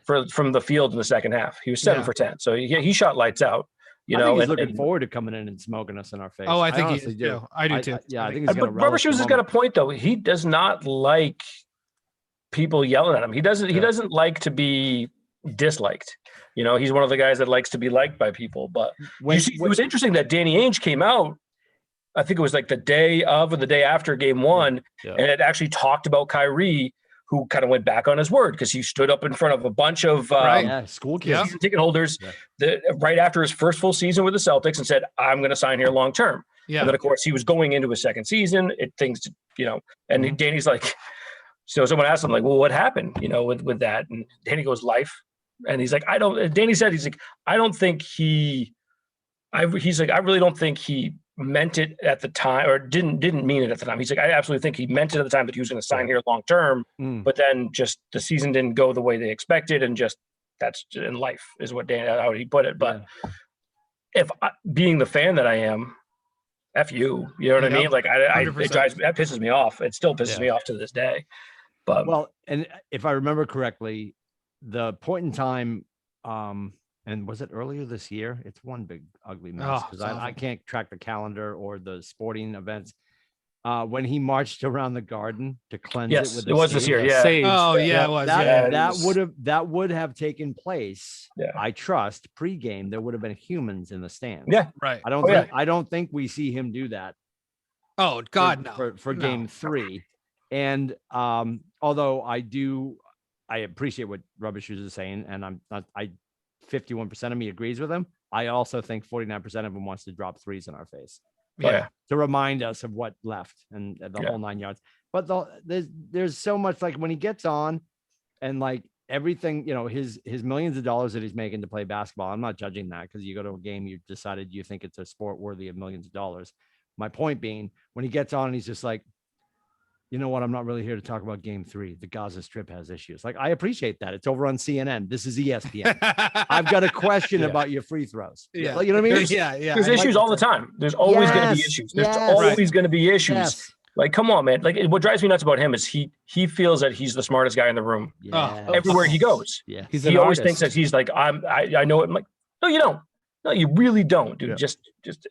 S4: From the field in the second half. He was 7 for 10. So he shot lights out.
S1: I think he's looking forward to coming in and smoking us in our face.
S2: Oh, I think he do. I do too.
S1: I think he's
S4: but Rubbershoes has got a point, though. He does not like people yelling at him. He doesn't like to be disliked. He's one of the guys that likes to be liked by people. But it was interesting that Danny Ainge came out, I think it was like the day of or the day after game 1, and it actually talked about Kyrie, who kind of went back on his word because he stood up in front of a bunch of
S1: school kids,
S4: season ticket holders right after his first full season with the Celtics and said, I'm going to sign here long term. Yeah. And then, of course, he was going into his second season. And Danny's like, so someone asked him, like, well, what happened, with that? And Danny goes, life. And he's like, Danny said, he's like, I really don't think he meant it at the time, or didn't mean it at the time. He's like, I absolutely think he meant it at the time that he was going to sign here long term, but then just the season didn't go the way they expected, and just that's in life is what how he put it. But if being the fan that I am, F you, you know what I mean? Like that pisses me off. It still pisses me off to this day. But
S1: and if I remember correctly, the point in time, and was it earlier this year? It's one big ugly mess because I can't track the calendar or the sporting events. When he marched around the Garden to cleanse it with
S4: it was this year. Yeah.
S3: Sage.
S2: Oh yeah, it was.
S1: That would have taken place. Yeah. I trust pregame. There would have been humans in the stands.
S4: Yeah,
S2: right.
S1: I don't think we see him do that.
S2: Oh God, no.
S1: For game 3, and although I appreciate what Rubbershoes is saying, and 51% of me agrees with him. I also think 49% of him wants to drop threes in our face. To remind us of what left and the whole 9 yards. But there's so much, like when he gets on and like everything, his millions of dollars that he's making to play basketball. I'm not judging that because you go to a game, you decided you think it's a sport worthy of millions of dollars. My point being, when he gets on and he's just like, you know what? I'm not really here to talk about game 3. The Gaza Strip has issues. Like, I appreciate that. It's over on CNN. This is ESPN. I've got a question about your free throws.
S2: Yeah.
S1: Like, you know what I mean?
S4: There's issues all the time. There's always going to be issues. There's always going to be issues.
S1: Yes.
S4: Like, come on, man. Like, what drives me nuts about him is he feels that he's the smartest guy in the room everywhere he goes.
S1: Yeah.
S4: He always thinks that he's like, I know it. I'm like, no, you don't. No, you really don't, dude. Yeah. Just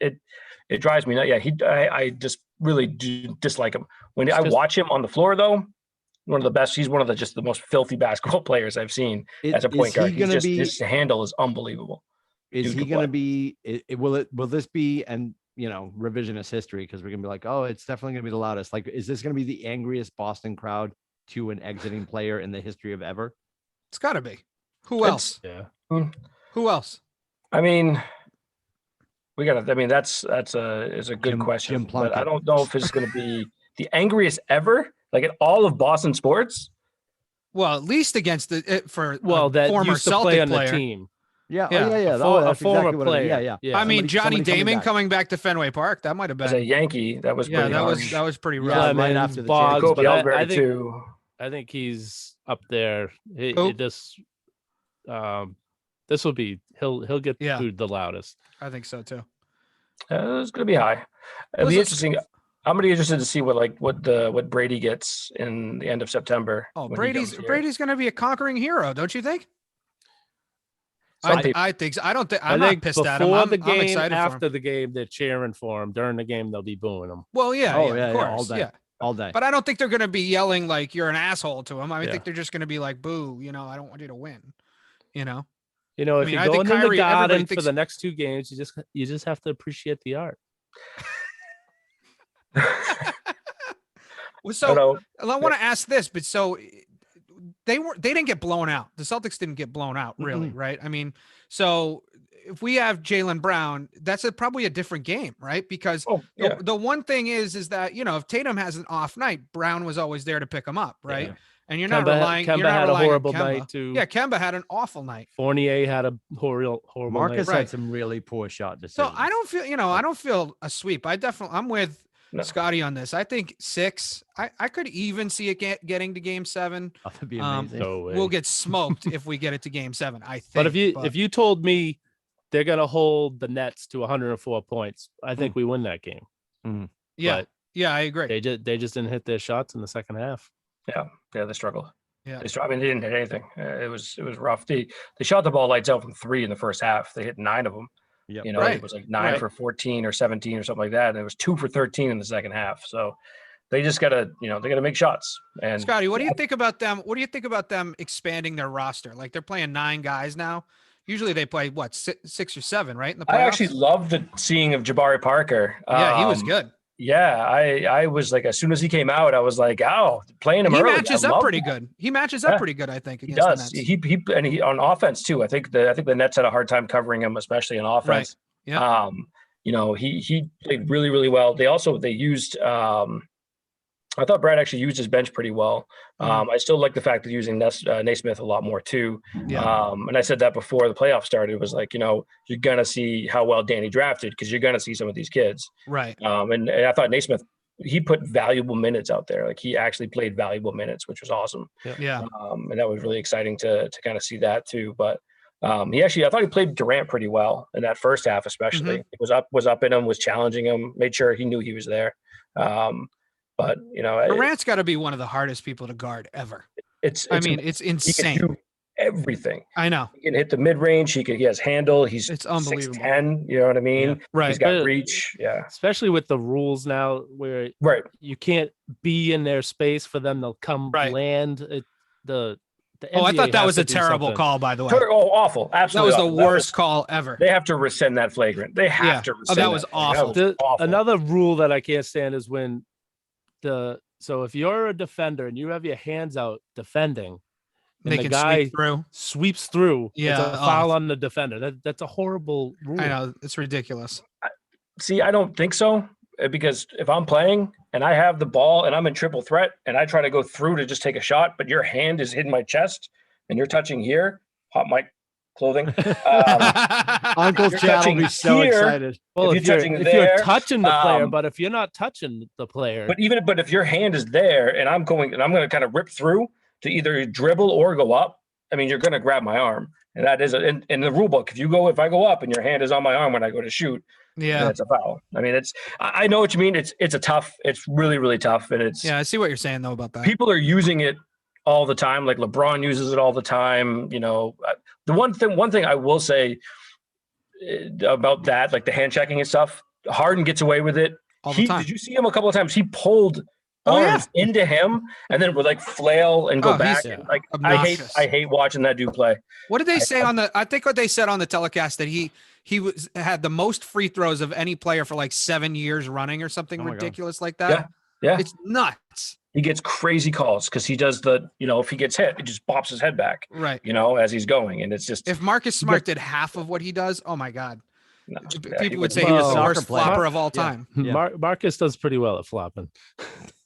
S4: it drives me nuts. Yeah, I just really do dislike him. When I watch him on the floor, though, one of the best. He's one of the most filthy basketball players I've seen as a point guard. His handle is unbelievable.
S1: Is he going to be? Will this be? And revisionist history, because we're gonna be like, oh, it's definitely gonna be the loudest. Like, is this gonna be the angriest Boston crowd to an exiting player in the history of ever?
S2: It's got to be. Who else? Who else?
S4: I mean, that's a good question, but I don't know if it's going to be the angriest ever, like in all of Boston sports.
S2: Well, at least against that
S3: former
S2: used to
S3: Celtic
S2: play
S3: on
S2: player.
S3: the team.
S1: Yeah.
S3: A former player.
S1: Yeah.
S2: I mean, Johnny Damon coming back to Fenway Park. That might have been
S4: as a Yankee. That was pretty
S2: that was pretty rough.
S1: Right after the
S3: Boggs, but
S4: I
S3: think he's up there. This will be he'll get booed the loudest.
S2: I think so too.
S4: It's going to be high. It'll be interesting. I'm going to be interested to see what Brady gets in the end of September.
S2: Oh, Brady's going to be a conquering hero, don't you think? I think so. I'm not pissed at him.
S3: Before the
S2: I'm
S3: game,
S2: excited
S3: after
S2: for him.
S3: the game, they're cheering for him. During the game, they'll be booing him.
S2: Well, of course,
S1: all day.
S2: But I don't think they're going to be yelling like you're an asshole to him. I think they're just going to be like, boo, I don't want you to win.
S3: If you're going in the Garden for the next 2 games, you just have to appreciate the art.
S2: So I want to ask this, but so they didn't get blown out. The Celtics didn't get blown out, really, right? I mean, so if we have Jaylen Brown, that's probably a different game, right? Because the one thing is that, if Tatum has an off night, Brown was always there to pick him up, right? Yeah. And you're not relying.
S3: Kemba had a horrible night too.
S2: Yeah, Kemba had an awful night.
S3: Fournier had a horrible
S1: Marcus
S3: night.
S1: had some really poor shot decisions.
S2: So I don't feel, I don't feel a sweep. I'm with Scotty on this. I think 6. I could even see it getting to game 7.
S1: Oh, that'd be amazing.
S2: We'll get smoked if we get it to game 7. I think.
S3: But if you told me they're gonna hold the Nets to 104 points, I think we win that game.
S1: Mm-hmm.
S2: Yeah, I agree.
S3: They just didn't hit their shots in the second half.
S4: Yeah, they struggled.
S2: Yeah,
S4: they didn't hit anything. It was rough. They shot the ball lights out from 3 in the first half. They hit 9 of them. Yep. It was like 9 for 14 or 17 or something like that, and it was 2 for 13 in the second half. So they just gotta, they gotta make shots. And
S2: Scotty, what do you think about them? What do you think about them expanding their roster? Like they're playing 9 guys now. Usually they play 6 or 7, right? In the playoffs?
S4: I actually love the seeing of Jabari Parker.
S2: Yeah, he was good.
S4: Yeah, I was like, as soon as he came out, I was like, oh, playing him early.
S2: He matches up pretty good. He matches up pretty good, I think.
S4: He does. He on offense too. I think the Nets had a hard time covering him, especially on offense.
S2: Right. Yeah.
S4: He played really, really well. They used I thought Brad actually used his bench pretty well. I still like the fact that using Naismith a lot more too.
S2: Yeah.
S4: And I said that before the playoffs started. It was like, you're going to see how well Danny drafted because you're going to see some of these kids.
S2: Right.
S4: And I thought Naismith, he put valuable minutes out there. Like he actually played valuable minutes, which was awesome.
S2: Yeah.
S4: And that was really exciting to kind of see that too. But I thought he played Durant pretty well in that first half, especially.
S2: Mm-hmm.
S4: It was up in him, was challenging him, made sure he knew he was there. But
S2: Durant's got to be one of the hardest people to guard ever. It's insane.
S4: He can do everything.
S2: I know.
S4: He can hit the mid range. He has handle. It's
S2: unbelievable.
S4: 6'10", you know what I mean?
S2: Yeah. Right.
S4: He's got reach. Yeah.
S3: Especially with the rules now, where you can't be in their space for them to come land. The NBA
S2: I thought that was a terrible call, by the way.
S4: Oh, awful! Absolutely,
S2: that was the worst call ever.
S4: They have to rescind that flagrant. They have to rescind.
S2: That was awful.
S3: Another rule that I can't stand is when so if you're a defender and you have your hands out defending, and the guy sweeps through, it's a foul on the defender. That's a horrible rule.
S2: I know, it's ridiculous.
S4: See, I don't think so, because if I'm playing and I have the ball and I'm in triple threat and I try to go through to just take a shot, but your hand is hitting my chest and you're touching here, hot mic clothing.
S1: Uncle Chad will be so excited.
S3: Well, if you're touching the player, but if you're not touching the player,
S4: but if your hand is there and I'm going to kind of rip through to either dribble or go up, I mean, you're going to grab my arm, and that is in the rule book. If I go up and your hand is on my arm when I go to shoot, it's a foul. I mean, I know what you mean. It's really, really tough, and
S2: I see what you're saying though about that.
S4: People are using it all the time. Like LeBron uses it all the time. The one thing I will say about that, like the hand checking and stuff, Harden gets away with it.
S2: All the time.
S4: Did you see him a couple of times? He pulled arms into him and then would like flail and go back. Like obnoxious. I hate watching that dude play.
S2: What did they say I think what they said on the telecast that he had the most free throws of any player for like 7 years running or something ridiculous like that.
S4: Yeah.
S2: It's nuts.
S4: He gets crazy calls because he does if he gets hit, it just bops his head back.
S2: Right.
S4: As he's going. And it's just,
S2: if Marcus Smart did half of what he does, oh my God. No, people would say he was the worst flopper of all time.
S3: Yeah. Marcus does pretty well at flopping.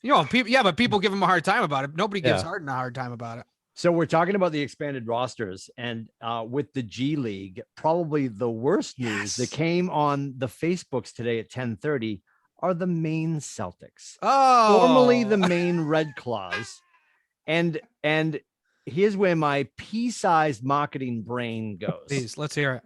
S2: But people give him a hard time about it. Nobody gives Harden a hard time about it.
S1: So we're talking about the expanded rosters, and with the G League, probably the worst news that came on the Facebooks today at 10:30 are the Maine Celtics, formerly the Maine Red Claws, and here's where my pea-sized marketing brain goes.
S2: Please, let's hear it.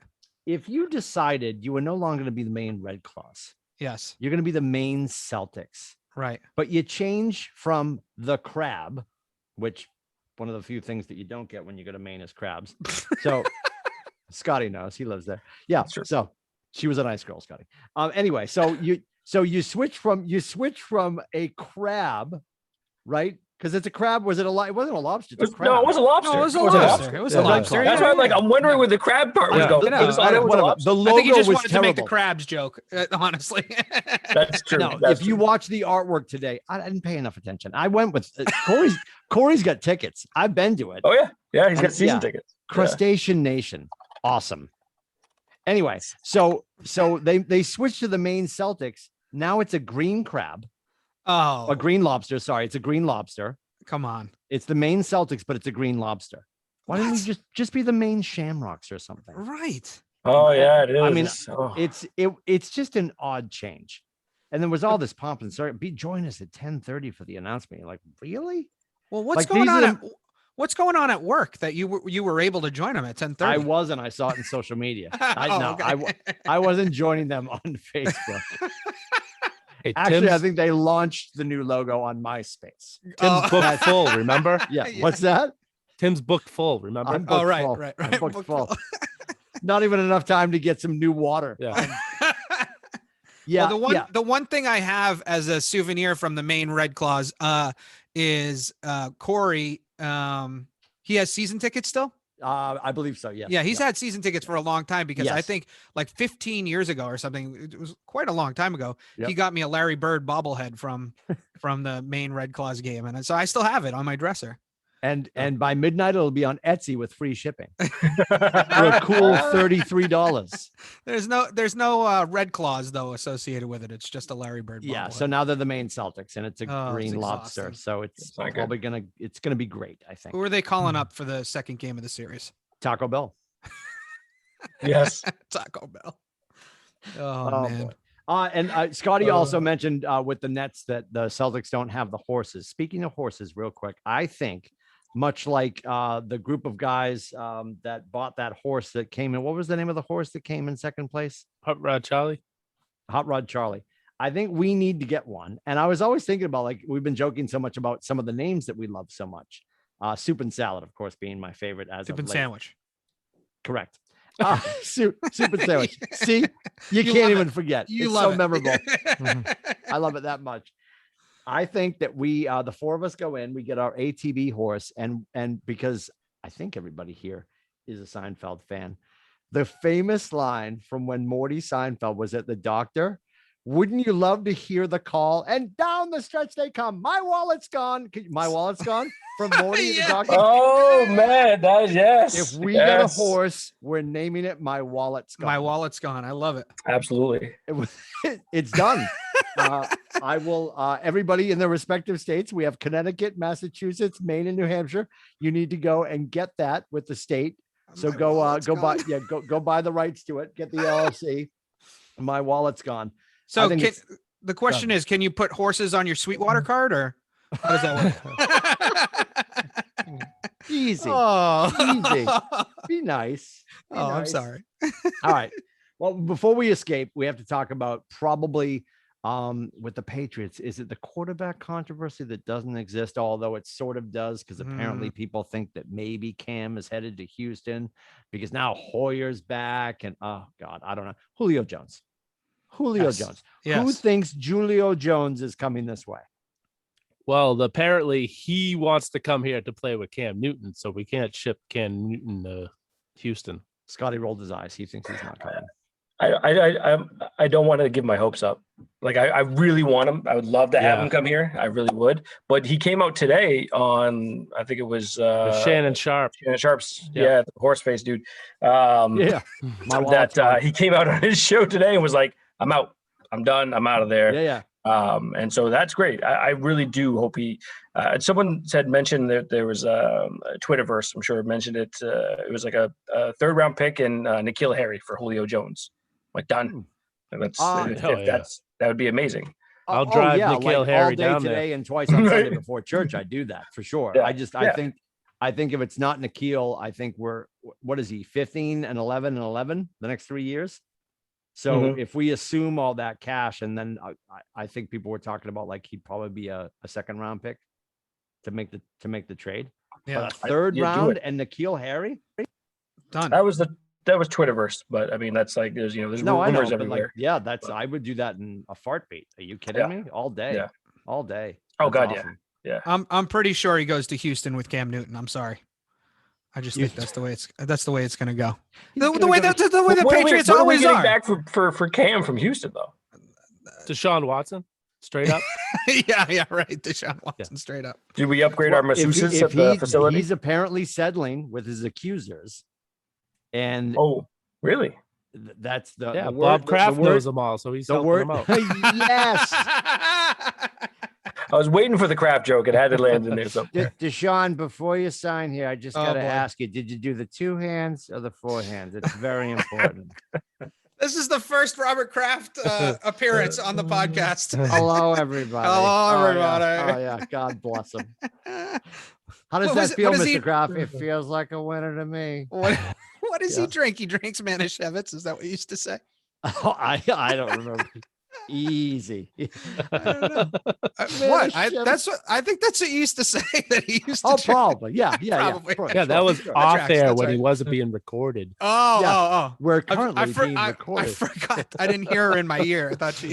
S1: If you decided you were no longer going to be the Maine Red Claws,
S2: yes,
S1: you're going to be the Maine Celtics,
S2: right?
S1: But you change from the crab, which one of the few things that you don't get when you go to Maine is crabs. So Scotty knows, he lives there. Yeah. Sure. So she was a nice girl, Scotty. Anyway, so you switch from a crab, right? Because it's a crab. Was it a it wasn't a lobster? It's a crab.
S4: No, it was a lobster.
S2: No, it was a lobster. It was a lobster.
S4: That's why I'm wondering where the crab part was going.
S1: The logo
S2: I think he just wanted
S1: terrible.
S2: to make the crabs joke, honestly.
S4: That's true.
S1: No, if you watch the artwork today, I didn't pay enough attention. I went with Corey's got tickets. I've been to it.
S4: Oh yeah. He's got season tickets.
S1: Crustacean Nation, awesome. Anyway, so they switched to the Maine Celtics. Now it's a green crab.
S2: Oh,
S1: A green lobster. Sorry, it's a green lobster.
S2: come on.
S1: It's the Maine Celtics, but it's a green lobster. Why didn't we just be the Maine Shamrocks or something?
S2: Right.
S4: Oh yeah, it is.
S1: I mean, it's just an odd change. And there was all this pomp and circumstance. Join us at 10:30 for the announcement. You're like, really?
S2: Well, what's going on? What's going on at work that you were able to join them at 10:30?
S1: I wasn't. I saw it in social media.
S2: Okay.
S1: I wasn't joining them on Facebook.
S3: Hey,
S1: Actually, I think they launched the new logo on MySpace.
S3: Tim's booked full, remember?
S1: Yeah. What's that?
S3: Tim's booked full, remember?
S1: I'm booked full.
S2: Right.
S1: I'm booked full. Not even enough time to get some new water.
S3: Yeah.
S1: Yeah.
S2: Well, the one thing I have as a souvenir from the Maine Red Claws is Corey. He has season tickets still.
S1: I believe so. Yeah.
S2: Yeah, he's had season tickets for a long time because I
S1: Yes.
S2: think like 15 years ago or something. It was quite a long time ago.
S1: Yep.
S2: He got me a Larry Bird bobblehead from the Maine Red Claws game, and so I still have it on my dresser.
S1: And by midnight it'll be on Etsy with free shipping for a cool $33.
S2: There's no Red Claws though associated with it. It's just a Larry Bird bobblehead.
S1: Yeah. So now they're the Maine Celtics, and it's a green
S2: it's
S1: lobster.
S2: exhausting.
S1: So it's
S4: That's not
S1: probably gonna be great. I think.
S2: Who are they calling up for the second game of the series?
S1: Taco Bell.
S4: Yes.
S2: Taco Bell. Oh man.
S1: boy. And Scotty also mentioned with the Nets that the Celtics don't have the horses. Speaking of horses, real quick, I think much like the group of guys that bought that horse that came in. What was the name of the horse that came in second place?
S3: Hot Rod Charlie.
S1: Hot Rod Charlie. I think we need to get one. And I was always thinking about, like, we've been joking so much about some of the names that we love so much. Soup and salad, of course, being my favorite as
S2: Soup
S1: of
S2: and
S1: late.
S2: sandwich.
S1: Correct. Soup and sandwich. See, you can't
S2: love
S1: even
S2: it.
S1: forget.
S2: You
S1: It's
S2: love
S1: so
S2: it.
S1: memorable. I love it that much. I think that we, the four of us go in, we get our ATB horse, and because I think everybody here is a Seinfeld fan, the famous line from when Morty Seinfeld was at the doctor, wouldn't you love to hear the call? And down the stretch they come. My wallet's gone. My wallet's gone from Morty the doctor.
S4: Oh man, that is yes.
S1: If we get a horse, we're naming it My Wallet's Gone.
S2: My wallet's gone. I love it.
S4: Absolutely.
S1: It's done. I will. Everybody in their respective states. We have Connecticut, Massachusetts, Maine, and New Hampshire. You need to go and get that with the state. So
S2: My
S1: go
S2: wallet's
S1: buy.
S2: gone.
S1: Yeah, go buy the rights to it. Get the LLC. My wallet's gone. I
S2: So
S1: think
S2: the question is, can you put horses on your Sweetwater card, or how does that work?
S1: Easy.
S2: Oh,
S1: Easy. Be nice. Be
S2: I'm
S1: nice.
S2: sorry.
S1: All right. Well, before we escape, we have to talk about probably with the Patriots. Is it the quarterback controversy that doesn't exist? Although it sort of does, because apparently people think that maybe Cam is headed to Houston because now Hoyer's back. And oh God, I don't know. Julio Jones.
S2: Yes.
S1: Jones.
S2: Yes.
S1: Who thinks Julio Jones is coming this way?
S3: Well, apparently he wants to come here to play with Cam Newton, so we can't ship Cam Newton to Houston.
S1: Scotty rolled his eyes. He thinks he's not coming.
S4: I don't want to give my hopes up. Like I really want him. I would love to have him come here. I really would. But he came out today on, I think it was
S3: Shannon Sharp.
S4: Shannon Sharp's,
S3: Yeah.
S4: the horse face dude.
S1: Yeah. My wallet's gone.
S4: That he came out on his show today and was like, I'm out. I'm done. I'm out of there.
S1: Yeah.
S4: And so that's great. I really do hope he. Someone mentioned that there was a Twitterverse. I'm sure mentioned it. It was like a third round pick and N'Keal Harry for Julio Jones. Like done. And that would be amazing.
S3: I'll drive N'Keal Harry
S1: all day
S3: down
S1: today
S3: there.
S1: and twice on Sunday before church. I do that for sure.
S4: Yeah.
S1: I think if it's not N'Keal, I think what is he? 15 and 11 and 11 the next 3 years. So if we assume all that cash, and then I think people were talking about like he'd probably be a second round pick to make the trade.
S2: Yeah.
S1: But a third round and N'Keal Harry
S2: Done.
S4: That was Twitterverse, but I mean that's like there's rumors
S1: but
S4: everywhere.
S1: I would do that in a fartbeat. Are you kidding me? All day.
S4: Yeah.
S1: All day.
S4: Oh
S1: That's
S4: God,
S1: awesome.
S4: yeah.
S2: I'm pretty sure he goes to Houston with Cam Newton. I'm sorry. I just think that's the way it's going to go. The way the Patriots always are.
S4: Back for Cam from Houston though.
S3: Deshaun Watson, straight up.
S2: yeah, right. Deshaun Watson, straight up.
S4: Did we upgrade our masseuses at the facility?
S1: He's apparently settling with his accusers. And
S4: oh, really?
S1: That's the
S3: Yeah,
S1: the
S3: Bob
S1: word,
S3: Kraft
S1: the word,
S3: knows them all, so he's
S1: the
S3: helping
S1: word.
S3: them out.
S1: Yes.
S4: I was waiting for the Kraft joke. It had to land in there somewhere.
S1: Deshaun, before you sign here, I just
S2: Oh,
S1: got to
S2: boy.
S1: ask you, did you do the 2 hands or the 4 hands? It's very important.
S2: This is the first Robert Kraft appearance on the podcast.
S1: Hello, everybody.
S2: Hello,
S1: Oh, yeah.
S2: everybody.
S1: Oh, yeah. God bless him. How does
S2: What
S1: that
S2: was it-
S1: feel,
S2: what is
S1: Mr.
S2: he-
S1: Kraft? It feels like a winner to me.
S2: What does he
S1: Yeah.
S2: drink? He drinks Manischewitz. Is that what you used to say?
S1: Oh, I don't remember. Easy.
S2: I don't know. What? I think that's what you used to say that he used to
S1: Oh,
S2: drink.
S1: probably. Yeah.
S2: Probably.
S3: Yeah, that was
S1: Sure.
S3: off
S2: tracks,
S3: air
S2: that's
S3: when he
S2: right.
S3: wasn't being recorded.
S2: Oh.
S1: We're
S2: I
S1: currently being
S2: I
S1: recorded.
S2: forgot. I didn't hear her in my ear. I thought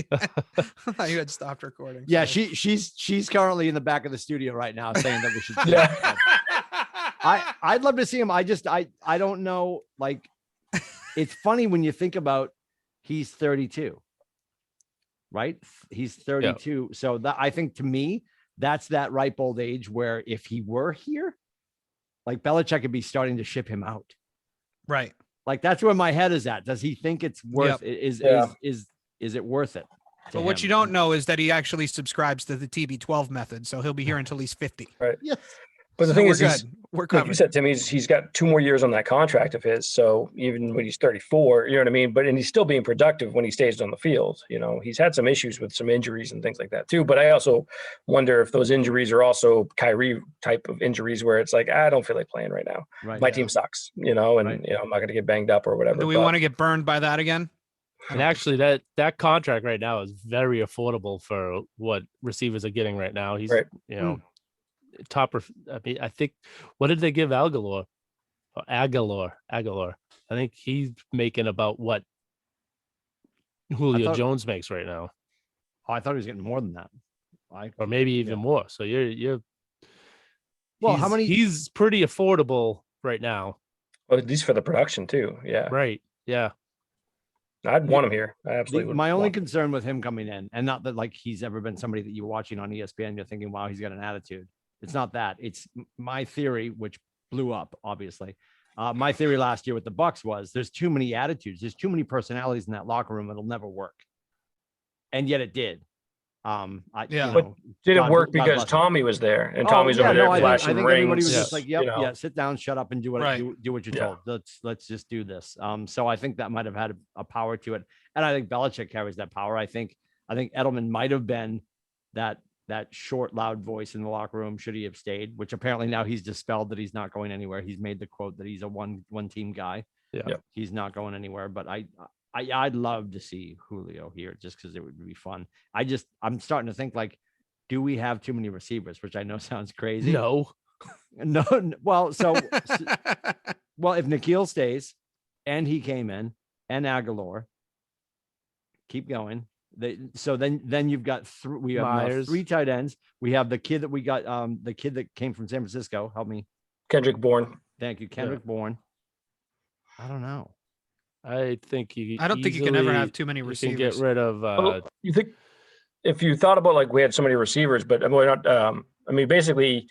S2: I thought you had stopped recording.
S1: Yeah,
S2: Sorry.
S1: she's currently in the back of the studio right now saying that we should.
S4: Yeah.
S1: I'd love to see him. I don't know. Like, it's funny when you think about he's 32, right? He's 32. So that, I think, to me, that's that ripe old age where if he were here, like, Belichick could be starting to ship him out.
S2: Right.
S1: Like, that's where my head is at. Does he think it's worth it? Is it worth it?
S2: But what you don't know is that he actually subscribes to the TB12 method, so he'll be here until he's 50.
S4: Right.
S1: Yes.
S4: But the
S2: So
S4: thing
S2: we're
S4: is,
S2: good. We're
S4: like
S2: covered.
S4: you said, Tim, he's got 2 more years on that contract of his. So even when he's 34, you know what I mean? And he's still being productive when he stays on the field. You know, he's had some issues with some injuries and things like that too. But I also wonder if those injuries are also Kyrie type of injuries where it's like, I don't feel like playing right now.
S1: Right.
S4: My team sucks, you know, and
S1: Right.
S4: you know, I'm not going to get banged up or whatever.
S2: Do we want to get burned by that again?
S3: And actually, that contract right now is very affordable for what receivers are getting right now. He's,
S4: Right.
S3: you know, top. I mean, I think, what did they give Aguilar? Aguilar. I think he's making about what Julio Jones makes right now,
S1: Oh, I thought he was getting more than that.
S3: or maybe even more. So you're.
S1: Well, how many?
S3: He's pretty affordable right now.
S4: Well, at least for the production too. Yeah.
S3: Right. Yeah.
S4: I'd want him here. I absolutely would.
S1: My only
S4: want him.
S1: concern with him coming in, and not that like he's ever been somebody that you're watching on ESPN, you're thinking, wow, he's got an attitude. It's not that. It's my theory, which blew up, obviously. My theory last year with the Bucks was there's too many attitudes. There's too many personalities in that locker room. It'll never work. And yet it did.
S4: But did it work because Tommy was there and Tommy's over there flashing
S1: I think
S4: rings?
S1: everybody was just like, yep,
S4: you know?
S1: yeah, sit down, shut up, and do what do what you're told. Let's just do this. So I think that might have had a power to it, and I think Belichick carries that power. I think Edelman might have been that short, loud voice in the locker room should he have stayed, which apparently now he's dispelled that he's not going anywhere. He's made the quote that he's a one team guy.
S3: Yeah,
S1: he's not going anywhere. But I'd love to see Julio here just because it would be fun. I'm starting to think, like, do we have too many receivers? Which I know sounds crazy.
S3: No.
S1: Well, if Nikhil stays and he came in and Aguilar, keep going. Then you've got we have now 3 tight ends. We have the kid that we got, the kid that came from San Francisco. Help me.
S4: Kendrick Bourne.
S1: Thank you. Kendrick Bourne. I don't know.
S3: I think
S2: I don't think you can ever have too many receivers.
S3: You can get rid of.
S4: You think if you thought about, like, we had so many receivers, but we're not. I mean, basically,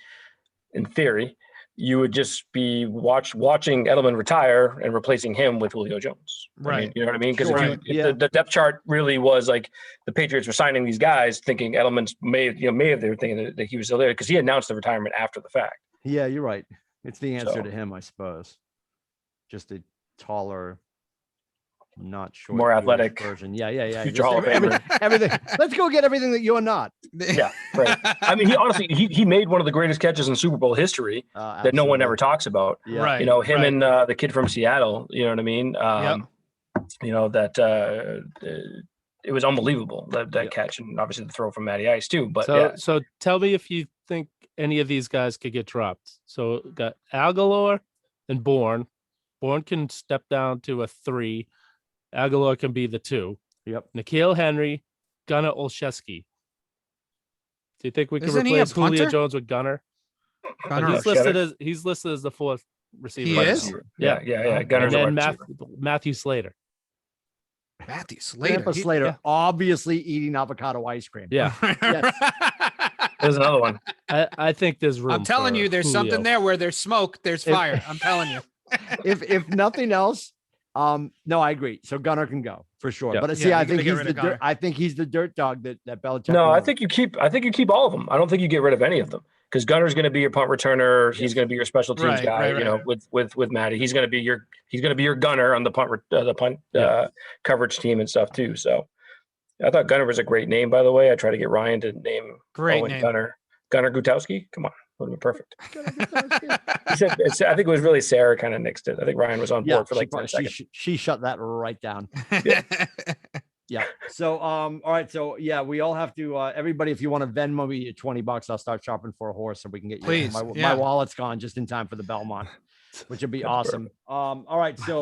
S4: in theory, you would just be watching Edelman retire and replacing him with Julio Jones.
S2: Right.
S4: I mean, you know what I mean? Because
S1: Sure.
S4: the depth chart really was like the Patriots were signing these guys thinking Edelman may have they were thinking that he was still there because he announced the retirement after the fact.
S1: Yeah, you're right. It's the answer to him, I suppose. Just a taller, not short,
S4: more athletic
S1: version. Yeah.
S4: Future Hall of Famer.
S1: Everything. Let's go get everything that you're not.
S4: Yeah, right. I mean, he honestly he made one of the greatest catches in Super Bowl history that no one ever talks about.
S1: Yeah.
S2: Right.
S4: You know, him and the kid from Seattle. You know what I mean? You know that it was unbelievable that catch, and obviously the throw from Matty Ice too. But
S3: so tell me if you think any of these guys could get dropped. So got Aguilar and Bourne. Bourne can step down to a 3. Aguilar can be the 2.
S1: Yep.
S3: N'Keal Henry, Gunnar Olszewski. Do you think we can
S2: Isn't he a
S3: replace Julio
S2: punter?
S3: Jones with Gunnar? He's listed as the 4th receiver.
S2: He is?
S4: Yeah. Gunner's
S3: and then Matthew Slater.
S2: Matthew Slater.
S1: Grandpa Slater, obviously eating avocado ice cream.
S3: Yeah.
S1: Yes.
S4: There's another one.
S3: I think there's room.
S2: I'm telling you, there's
S3: Julio.
S2: something there where there's smoke, there's fire. I'm telling you.
S1: If nothing else, No, I agree. So Gunner can go for sure.
S3: Yeah.
S1: But see,
S2: Yeah,
S1: I
S2: you
S1: think
S2: gotta get
S1: he's
S2: rid
S1: the
S2: of Gunner.
S1: I think he's the dirt dog that Belichick.
S4: No, I
S1: wanted.
S4: think you keep all of them. I don't think you get rid of any of them because Gunner's going to be your punt returner. He's going to be your special teams
S2: Right,
S4: guy.
S2: right,
S4: You know, with Matty, he's going to be your gunner on the punt coverage team and stuff too. So I thought Gunner was a great name, by the way. I tried to get Ryan to name
S2: Great name.
S4: Gunner Gutowski. Come on, would have been perfect. He said, I think it was really Sarah kind of nixed it. I think Ryan was on board for like 10 seconds.
S1: She shut that right down.
S4: Yeah.
S1: Yeah. So, all right. So, yeah, we all have to. Everybody, if you want to Venmo me $20, I'll start shopping for a horse so we can get you.
S2: Please,
S1: My wallet's gone just in time for the Belmont, which would be awesome. All right. So,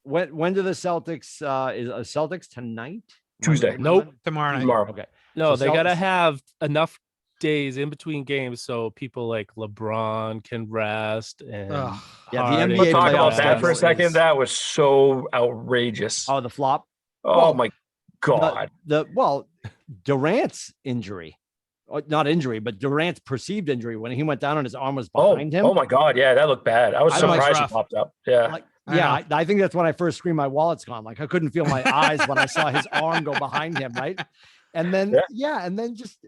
S1: when do the Celtics? Is Celtics tonight?
S4: Tuesday.
S3: Nope.
S2: Tomorrow night.
S4: Tomorrow.
S1: Okay.
S3: No,
S1: So
S3: they gotta
S1: Celtics-
S3: have enough days in between games so people like LeBron can rest and
S2: Ugh.
S1: Yeah, the
S3: Harden
S1: NBA
S4: Let's talk
S1: playoff
S4: about that for a
S1: schedule
S4: second.
S1: is-
S4: That was so outrageous.
S1: Oh, the flop.
S4: Oh
S1: well,
S4: my God.
S1: Durant's injury, not injury, but Durant's perceived injury when he went down and his arm was
S4: Oh,
S1: behind him.
S4: oh my God. Yeah, that looked bad. I was
S1: I know, it's
S4: surprised he
S2: rough.
S4: popped up. Yeah.
S1: Like,
S2: I
S1: yeah,
S2: know.
S1: I think that's when I first screamed, my wallet's gone. Like I couldn't feel my eyes when I saw his arm go behind him, right? And then, and then just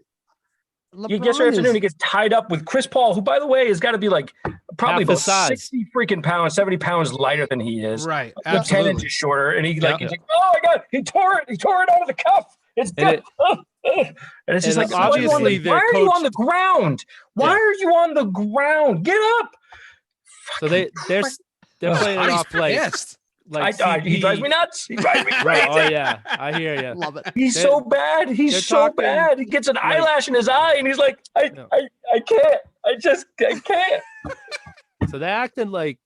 S4: Yesterday afternoon, he gets tied up with Chris Paul, who, by the way, has got to be like probably
S3: Half his
S4: about
S3: size.
S4: 60 freaking pounds, 70 pounds lighter than he is.
S2: Right.
S4: Like 10
S2: Absolutely.
S4: inches shorter. And he's
S2: Yeah.
S4: like, oh my God, he tore it out of the cuff. It's
S3: And
S4: good. And it's just
S3: and
S4: like,
S3: obviously
S4: why
S3: their
S4: are you
S3: coach-
S4: on the ground? Why
S3: Yeah.
S4: are you on the ground? Get up.
S3: so they're playing it
S2: He's
S3: off like
S2: pissed.
S4: He drives me nuts. He drives me
S3: Right.
S4: crazy.
S3: Oh yeah, I hear you.
S1: love it.
S4: He's
S3: They're-
S4: so bad. He's
S3: they're
S4: so
S3: talking,
S4: bad. He gets an
S3: like-
S4: eyelash in his eye, and he's like, I can't. I can't.
S3: So they're acting like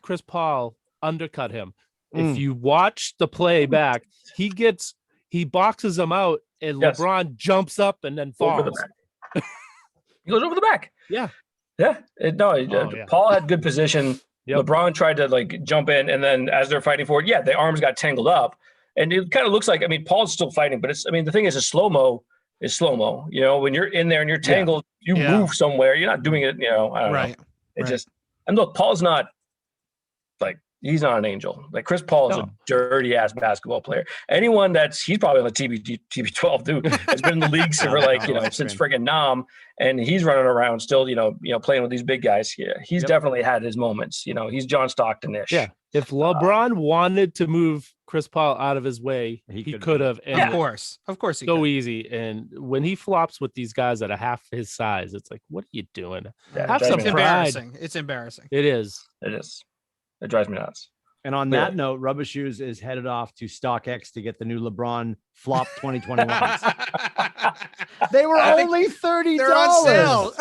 S3: Chris Paul undercut him.
S1: Mm.
S3: If you watch the play back, he boxes him out, and
S4: Yes.
S3: LeBron jumps up and then
S4: Over the
S3: falls.
S4: back. He goes over the back.
S3: Yeah.
S4: Yeah.
S3: Yeah.
S4: Paul had good position.
S3: Yep.
S4: LeBron tried to like jump in, and then as they're fighting for it, the arms got tangled up. And it kind of looks like, Paul's still fighting, but the thing is, slow-mo is slow-mo. You know, when you're in there and you're tangled, you
S2: Yeah.
S4: move somewhere. You're not doing it, I don't know.
S2: Right.
S4: It
S2: Right.
S4: just, and look, Paul's not like, he's not an angel. Like Chris Paul is
S3: No.
S4: a dirty ass basketball player. Anyone he's probably on the TB12 too, has been in the league for like, since friggin' Nam, and he's running around still, playing with these big guys. Yeah. He's definitely had his moments, he's John Stockton-ish.
S3: Yeah. If LeBron wanted to move Chris Paul out of his way, he could have.
S2: Of course. Of course. He
S3: So
S2: could.
S3: easy. And when he flops with these guys that are half his size, it's like, what are you doing?
S4: Yeah,
S3: Have
S4: it
S3: some
S4: drives
S2: It's
S4: me nuts.
S3: pride.
S2: embarrassing. It's embarrassing.
S3: It is.
S4: It is. It drives me nuts.
S1: And on that note, Rubber Shoes is headed off to StockX to get the new LeBron flop 2021. They were only $30.
S2: They're on sale.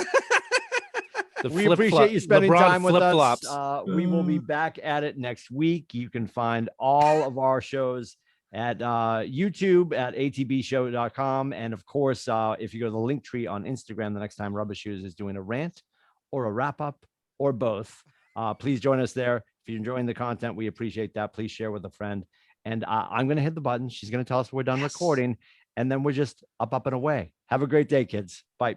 S3: The
S1: We
S3: flip-flop-
S1: appreciate you spending
S3: LeBron
S1: time with us.
S3: flip-flops.
S1: We will be back at it next week. You can find all of our shows at YouTube at atbshow.com. And of course, if you go to the link tree on Instagram, the next time Rubber Shoes is doing a rant or a wrap up or both, please join us there. If you're enjoying the content, we appreciate that. Please share with a friend. And I'm going to hit the button. She's going to tell us we're done recording. And then we're just up and away. Have a great day, kids. Bye.